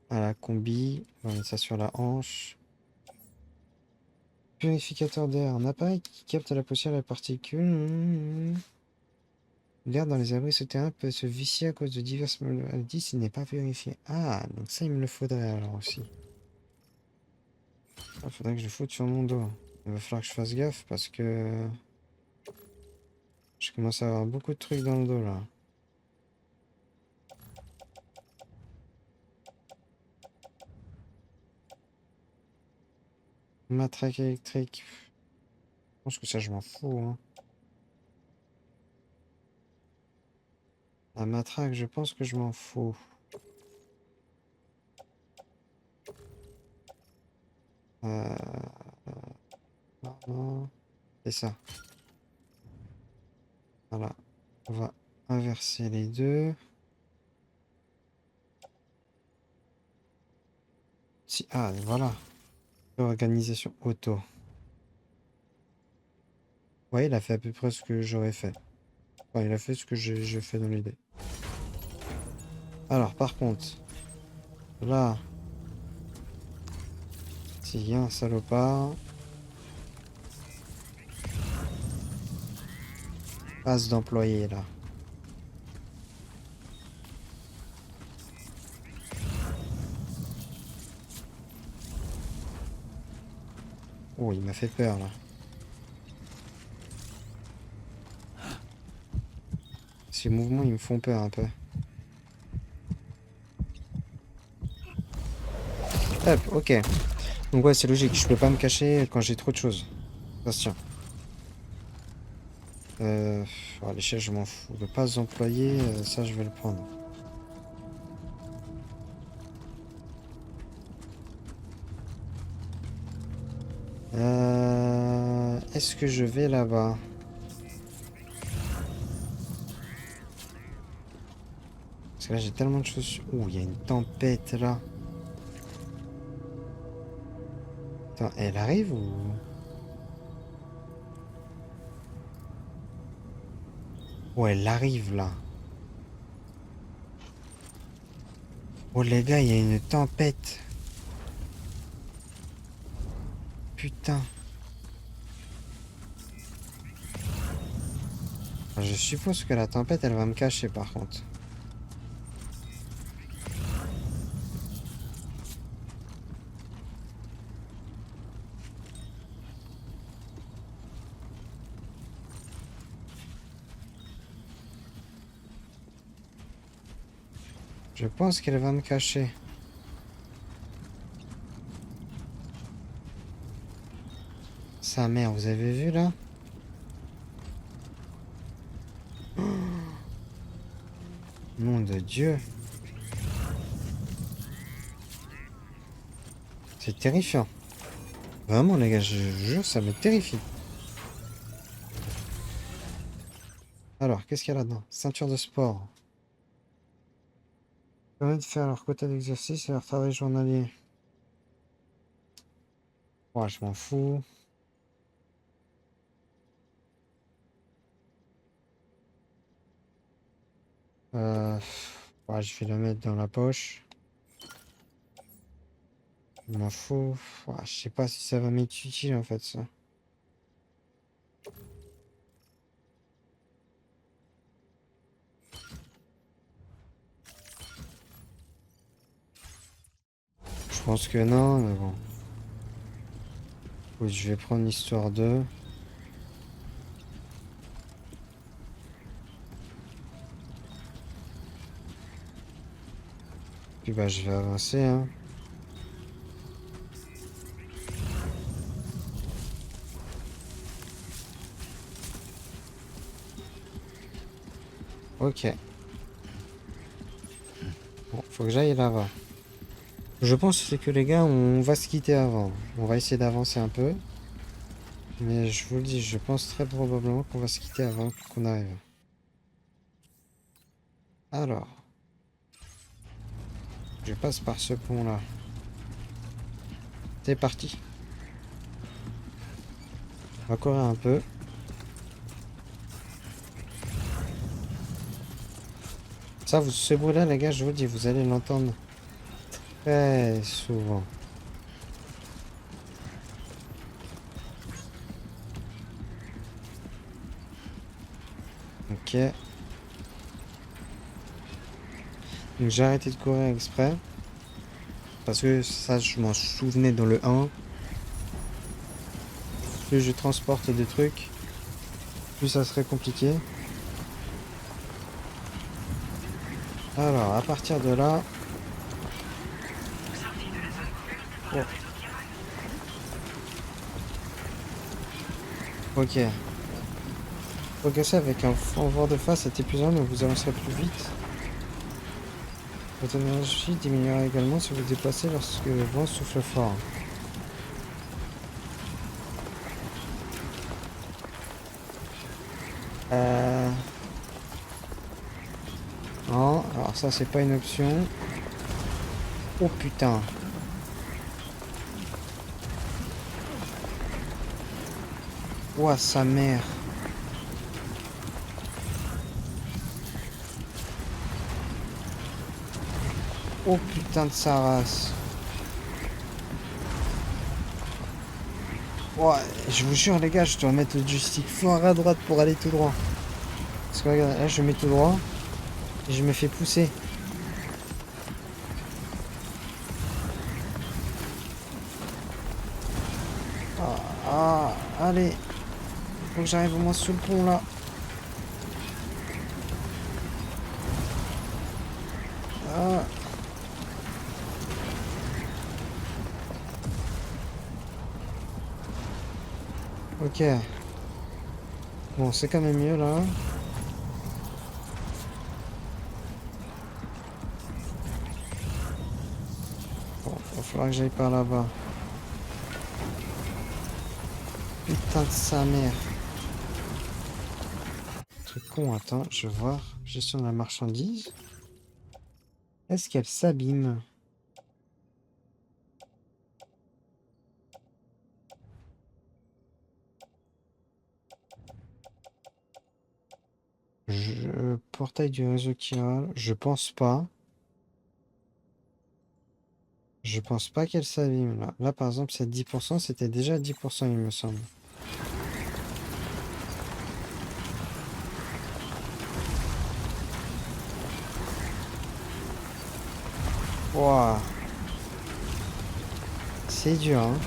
À la combi. On va mettre ça sur la hanche. Purificateur d'air. Un appareil qui capte la poussière et les particules. L'air dans les abris souterrains peut se vicier à cause de diverses maladies s'il n'est pas vérifié. Ah, donc ça, il me le faudrait alors aussi. Il faudrait que je le foute sur mon dos. Il va falloir que je fasse gaffe parce que... Je commence à avoir beaucoup de trucs dans le dos là. Matraque électrique. Je pense que ça, je m'en fous. Hein. La matraque, je pense que je m'en fous. Non. C'est ça. Voilà. On va inverser les deux. Si... Ah, voilà. Organisation auto. Ouais, il a fait à peu près ce que j'aurais fait. Enfin, il a fait ce que j'ai fait dans l'idée. Alors, par contre, là, s'il y a un salopard, passe d'employé là. Oh, il m'a fait peur là. Ces mouvements, ils me font peur un peu. Hop, ok. Donc ouais, c'est logique, je peux pas me cacher quand j'ai trop de choses. Ça se tient. L'échelle, je m'en fous. Ne pas employer, ça, je vais le prendre. Est-ce que je vais là-bas? Parce que là, j'ai tellement de choses. Ouh, il y a une tempête là. Attends, elle arrive ou... Oh, elle arrive là. Oh les gars, il y a une tempête. Putain. Je suppose que la tempête, elle va me cacher par contre. Je pense qu'elle va me cacher. Sa mère, vous avez vu là? Oh, nom de Dieu. C'est terrifiant. Vraiment les gars, je jure, ça me terrifie. Alors, qu'est-ce qu'il y a là-dedans? Ceinture de sport. Permet de faire leur quota d'exercice et leur travail journalier. Ouais, je m'en fous. Ouais, je vais la mettre dans la poche. Je m'en fous. Ouais, je sais pas si ça va m'être utile en fait ça. Je pense que non, mais bon. Oui, je vais prendre l'histoire 2. Puis bah je vais avancer hein. Ok. Bon, faut que j'aille là-bas. Je pense c'est que les gars, on va se quitter avant. On va essayer d'avancer un peu. Mais je vous le dis, je pense très probablement qu'on va se quitter avant qu'on arrive. Alors. Je passe par ce pont-là. C'est parti. On va courir un peu. Ça, ce bruit-là, les gars, je vous le dis, vous allez l'entendre très souvent. Ok. Donc j'ai arrêté de courir exprès. Parce que ça, je m'en souvenais dans le 1. Plus je transporte des trucs, plus ça serait compliqué. Alors, à partir de là... Sortie de la zone couverte par Oh. le réseau Kiral. Ok. Progresser avec un vent de face est épuisant, mais vous avancerez plus vite. Votre énergie diminuera également si vous vous déplacez lorsque le vent souffle fort. Non, alors ça c'est pas une option. Oh putain. Ouah, sa mère. Oh putain de sa race. Ouais, je vous jure les gars, je dois mettre le joystick fort à droite pour aller tout droit. Parce que regarde, là je mets tout droit et je me fais pousser. Allez. Faut que j'arrive au moins sous le pont là. Ah. Ok. Bon, c'est quand même mieux là. Bon, va falloir que j'aille par là-bas. Putain de sa mère. Truc con, attends, je vais voir. Gestion de la marchandise. Est-ce qu'elle s'abîme? Portail du réseau chiral, je pense pas. Je pense pas qu'elle s'abîme là. Là par exemple c'est 10%, c'était déjà 10% il me semble. Ouah. C'est dur hein.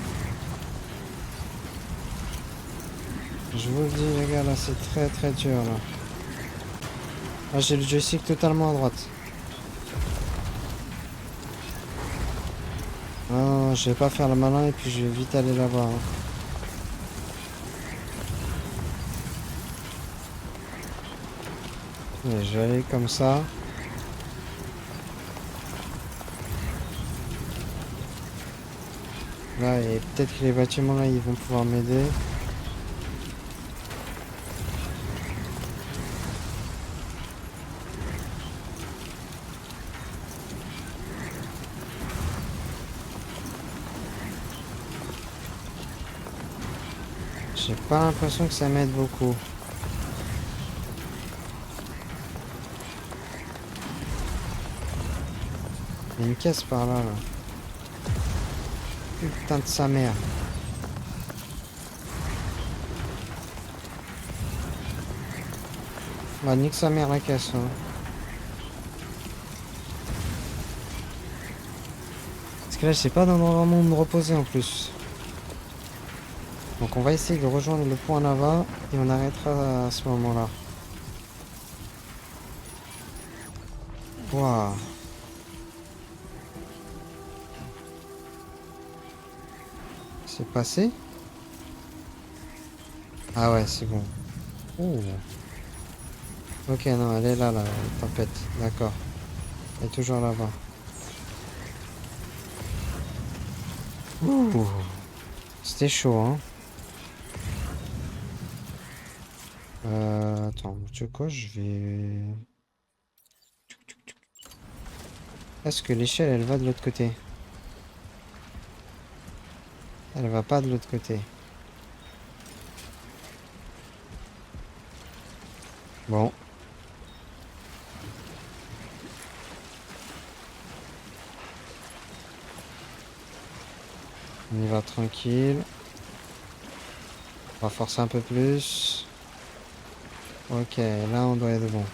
Je vous le dis les gars là c'est très très dur là. Là j'ai le joystick totalement à droite. Non, je vais pas faire le malin et puis je vais vite aller là-bas. Hein. Et je vais aller comme ça. Là, et peut-être que les bâtiments là, ils vont pouvoir m'aider. J'ai pas l'impression que ça m'aide beaucoup. Il y a une caisse par là, là. Putain de sa mère. Bah nique sa mère la caisse. Hein. Parce que là j'ai pas d'endroit vraiment où me reposer en plus. Donc on va essayer de rejoindre le point là-bas et on arrêtera à ce moment-là. Waouh. C'est passé? Ah ouais, c'est bon. Ouh. Ok, non, elle est là, la tempête. D'accord. Elle est toujours là-bas. Ouh. C'était chaud, hein. Attends, tu sais quoi, je vais... Est-ce que l'échelle, elle va de l'autre côté? Elle va pas de l'autre côté. Bon. On y va tranquille. On va forcer un peu plus. Ok, là on doit être bon.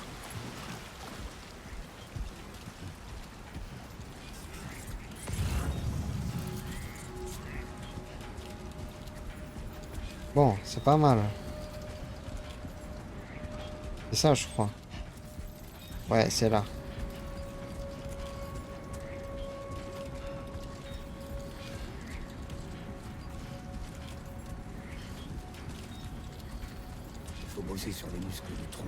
Bon, c'est pas mal. C'est ça, je crois. Ouais, c'est là. Il faut bosser sur les muscles du tronc.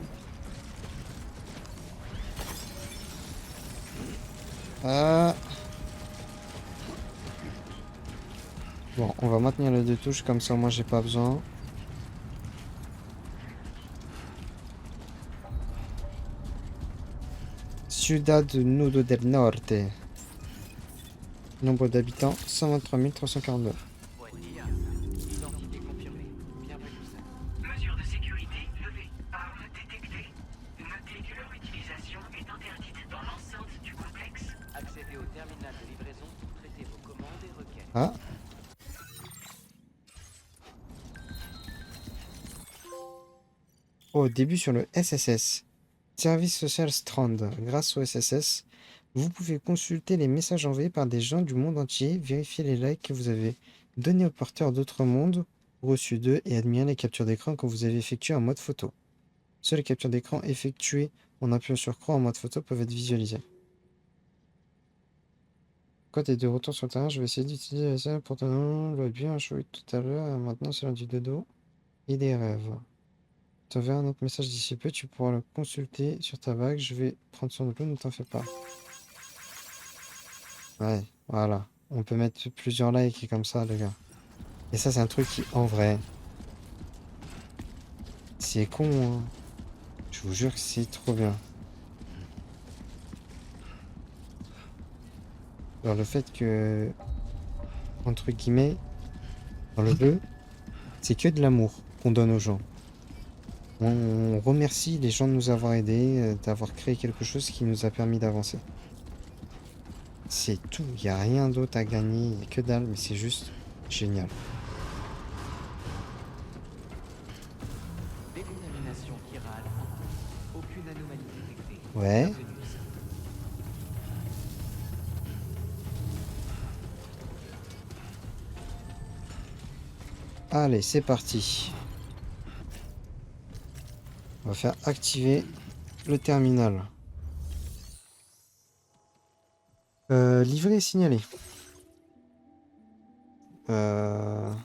Euh... Bon, on va maintenir les deux touches, comme ça moi j'ai pas besoin. Ciudad Nudo del Norte. Nombre d'habitants, 123 342. Identité confirmée. Bienvenue, Sam. Mesures de sécurité levées. Armes détectées. Notez que leur utilisation est interdite dans l'enceinte du complexe. Accédez au terminal de livraison pour traiter vos commandes et requêtes. Ah. Au début sur le SSS. Service social Strand. Grâce au SSS, vous pouvez consulter les messages envoyés par des gens du monde entier, vérifier les likes que vous avez donnés aux porteurs d'autres mondes, reçus d'eux, et admirer les captures d'écran que vous avez effectuées en mode photo. Seules les captures d'écran effectuées en appuyant sur croix en mode photo peuvent être visualisées. Quand tu es de retour sur le terrain, je vais essayer d'utiliser ça pour ton nom. Le bien joué tout à l'heure, maintenant c'est l'heure du dodo et des rêves. t'enverrai un autre message d'ici peu, tu pourras le consulter sur ta bague. Je vais prendre soin de l'eau, ne t'en fais pas. Ouais, voilà. On peut mettre plusieurs likes comme ça, les gars. Et ça, c'est un truc qui, en vrai, c'est con, hein. Je vous jure que c'est trop bien. Alors, le fait que, entre guillemets, dans le jeu, c'est que de l'amour qu'on donne aux gens. On remercie les gens de nous avoir aidés, d'avoir créé quelque chose qui nous a permis d'avancer. C'est tout, il n'y a rien d'autre à gagner, il n'y a que dalle, mais c'est juste génial. Décontamination chirale. Aucune anomalie détectée. Ouais, Bienvenue ici. allez, c'est parti. On va faire activer le terminal. Livret signalé. Ah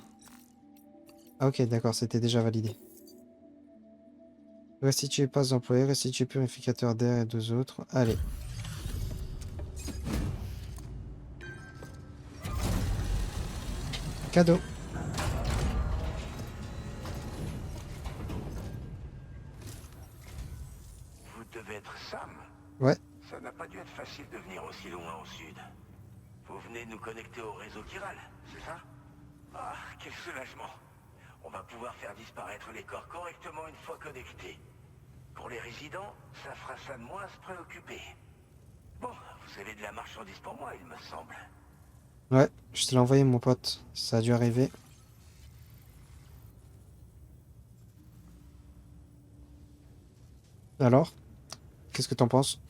ok, d'accord, c'était déjà validé. Restituer passe d'employé, restituer purificateur d'air et deux autres. Allez. Cadeau. Vous devez être Sam. Ouais, Ça n'a pas dû être facile de venir aussi loin au sud. Vous venez de nous connecter au réseau chiral, c'est ça? Ah, quel soulagement. On va pouvoir faire disparaître les corps correctement une fois connectés. Pour les résidents, ça fera ça de moins à se préoccuper. Bon, vous avez de la marchandise pour moi, il me semble. ouais, je te l'ai envoyé mon pote. Ça a dû arriver. Alors, qu'est-ce que t'en penses?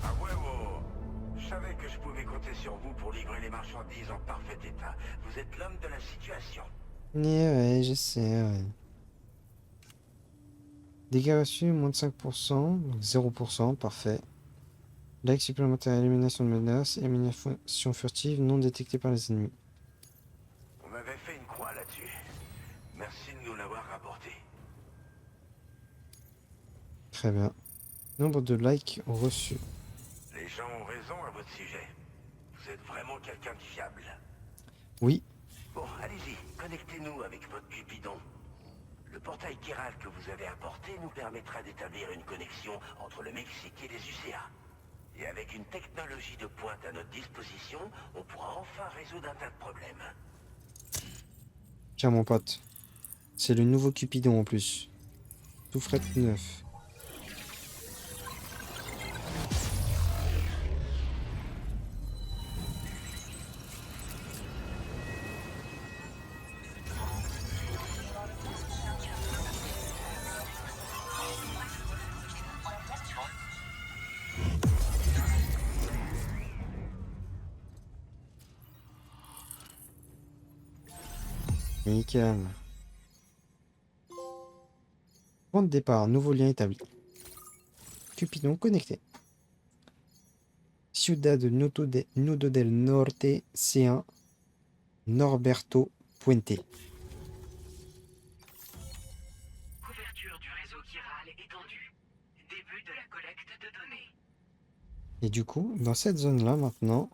Ah ouais, ouais. Je savais que je pouvais compter sur vous pour livrer les marchandises en parfait état. Vous êtes l'homme de la situation. Ouais, je sais, ouais. Dégâts reçus, moins de 5%, donc 0%, parfait. Like supplémentaire, élimination de menaces, élimination furtive non détectée par les ennemis. On m'avait fait une croix là-dessus. Merci de nous l'avoir rapporté. Très bien. Nombre de likes reçus. Les gens ont raison à votre sujet. Vous êtes vraiment quelqu'un de fiable. Oui, Bon, allez-y, connectez-nous avec votre Cupidon. Le portail chiral que vous avez apporté nous permettra d'établir une connexion entre le Mexique et les UCA. Et avec une technologie de pointe à notre disposition, on pourra enfin résoudre un tas de problèmes. tiens mon pote. C'est le nouveau Cupidon en plus. Tout frais neuf. Nickel. Point de départ, nouveau lien établi. Cupidon connecté. Ciudad de Nudo del Norte, C1. Norberto Puente. Couverture du réseau chiral étendue. Début de la collecte de données. Et du coup, dans cette zone-là, maintenant,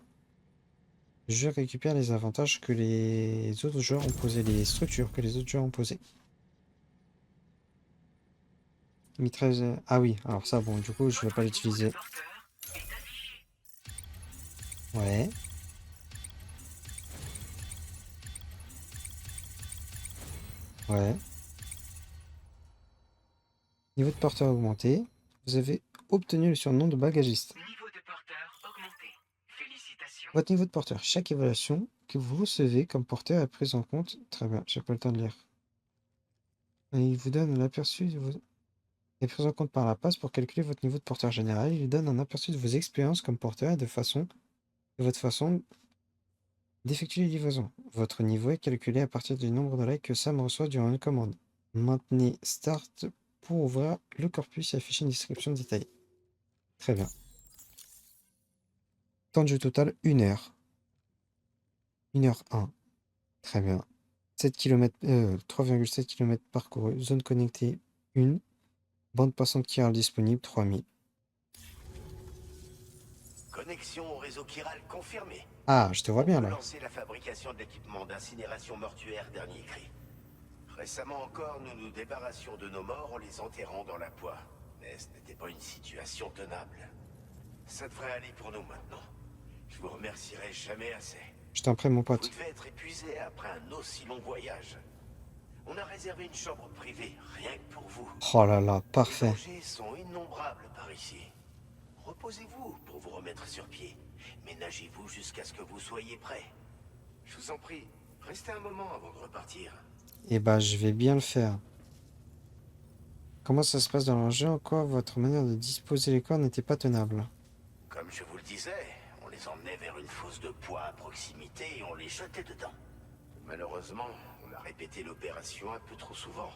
je récupère les avantages que les autres joueurs ont posés, les structures que les autres joueurs ont posées. Mitrailleuse... Ah oui, alors ça, bon, du coup, je vais pas l'utiliser. Porteur est affiché. Ouais. Ouais. Niveau de porteur augmenté. Vous avez obtenu le surnom de bagagiste. Niveau de porteur augmenté. Félicitations. Votre niveau de porteur. Chaque évaluation que vous recevez comme porteur est prise en compte. Très bien, j'ai pas le temps de lire. Et il vous donne l'aperçu de vos... est prise en compte par la passe pour calculer votre niveau de porteur général. Il vous donne un aperçu de vos expériences comme porteur et de votre façon d'effectuer les livraisons. Votre niveau est calculé à partir du nombre de likes que Sam reçoit durant une commande. Maintenez Start pour ouvrir le corpus et afficher une description détaillée. Très bien. Temps de jeu total, 1 heure. 1 heure 1. Très bien. 7 km, 3,7 km parcourus. Zone connectée 1. Bande passante chiral disponible 3000. Connexion au réseau chiral confirmée. Ah, je te vois On bien peut là. lancer la fabrication de l'équipement d'incinération mortuaire dernier cri. Récemment encore, nous nous débarrassions de nos morts en les enterrant dans la poix. Mais ce n'était pas une situation tenable. Ça devrait aller pour nous maintenant. Je vous remercierai jamais assez. Je t'en prie, mon Vous pote. devez être épuisé après un aussi long voyage. On a réservé une chambre privée, rien que pour vous. Oh là là, Les parfait. dangers sont innombrables par ici. Reposez-vous pour vous remettre sur pied. Ménagez-vous jusqu'à ce que vous soyez prêt. Je vous en prie, restez un moment avant de repartir. Eh bah, je vais bien le faire. Comment ça se passe dans le jeu? En quoi votre manière de disposer les corps n'était pas tenable? Comme je vous le disais, on les emmenait vers une fosse de poids à proximité et on les jetait dedans. Malheureusement, on a répété l'opération un peu trop souvent,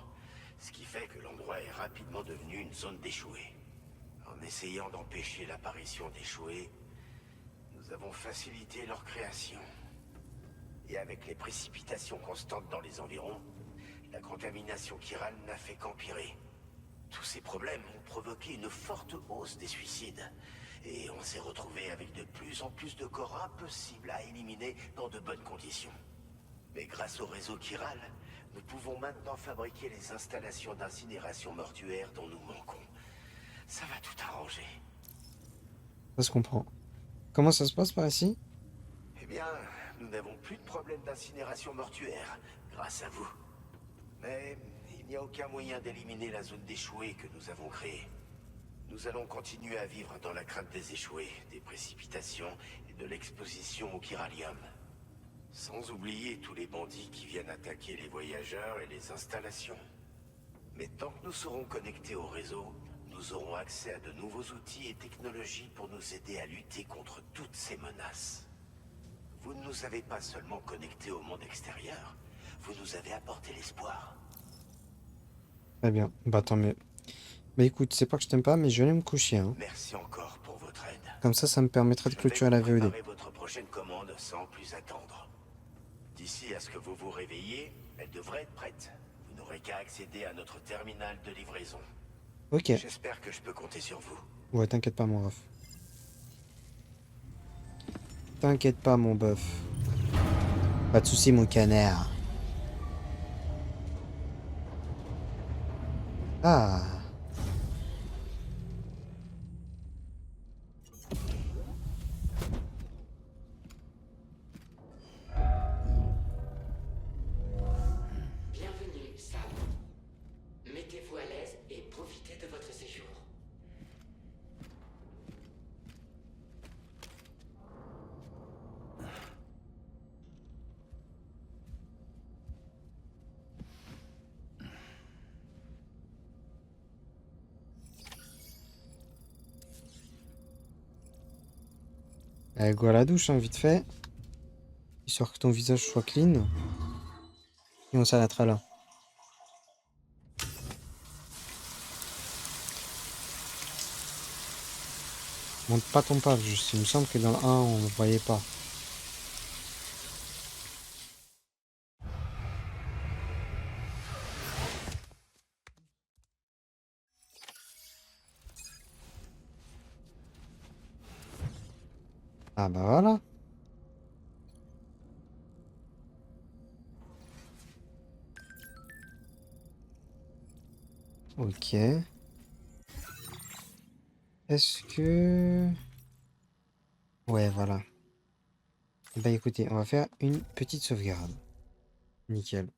ce qui fait que l'endroit est rapidement devenu une zone d'échouée. En essayant d'empêcher l'apparition d'échoués, nous avons facilité leur création. Et avec les précipitations constantes dans les environs, la contamination chirale n'a fait qu'empirer. Tous ces problèmes ont provoqué une forte hausse des suicides. Et on s'est retrouvé avec de plus en plus de corps impossibles à éliminer dans de bonnes conditions. Mais grâce au réseau chiral, nous pouvons maintenant fabriquer les installations d'incinération mortuaire dont nous manquons. Ça va tout arranger. Ça se comprend. Comment ça se passe par ici? Eh bien, nous n'avons plus de problème d'incinération mortuaire, grâce à vous. Mais il n'y a aucun moyen d'éliminer la zone d'échoués que nous avons créée. Nous allons continuer à vivre dans la crainte des échoués, des précipitations et de l'exposition au chiralium. Sans oublier tous les bandits qui viennent attaquer les voyageurs et les installations. Mais tant que nous serons connectés au réseau, nous aurons accès à de nouveaux outils et technologies pour nous aider à lutter contre toutes ces menaces. Vous ne nous avez pas seulement connectés au monde extérieur, vous nous avez apporté l'espoir. Très bien. Bah tant mieux. Bah écoute, c'est pas que je t'aime pas, mais je vais aller me coucher. Hein. Merci encore pour votre aide. Comme ça me permettra de Je vais clôturer la vous VOD. préparer votre prochaine commande sans plus attendre. D'ici à ce que vous vous réveillez, elle devrait être prête. Vous n'aurez qu'à accéder à notre terminal de livraison. Ok. J'espère que je peux compter sur vous. Ouais, t'inquiète pas, mon ref. T'inquiète pas, mon bœuf. Pas de soucis, mon canard. Ah. Bienvenue, Sam. Mettez-vous à l'aise et profitez de votre séjour. Allez, go à la douche, hein, vite fait. Histoire que ton visage soit clean. Et on s'arrêtera là. Monte pas ton paf, juste. Il me semble que dans le 1, on ne voyait pas. Ah bah voilà. Ok. Est-ce que... Ouais, voilà. Bah écoutez, on va faire une petite sauvegarde. Nickel.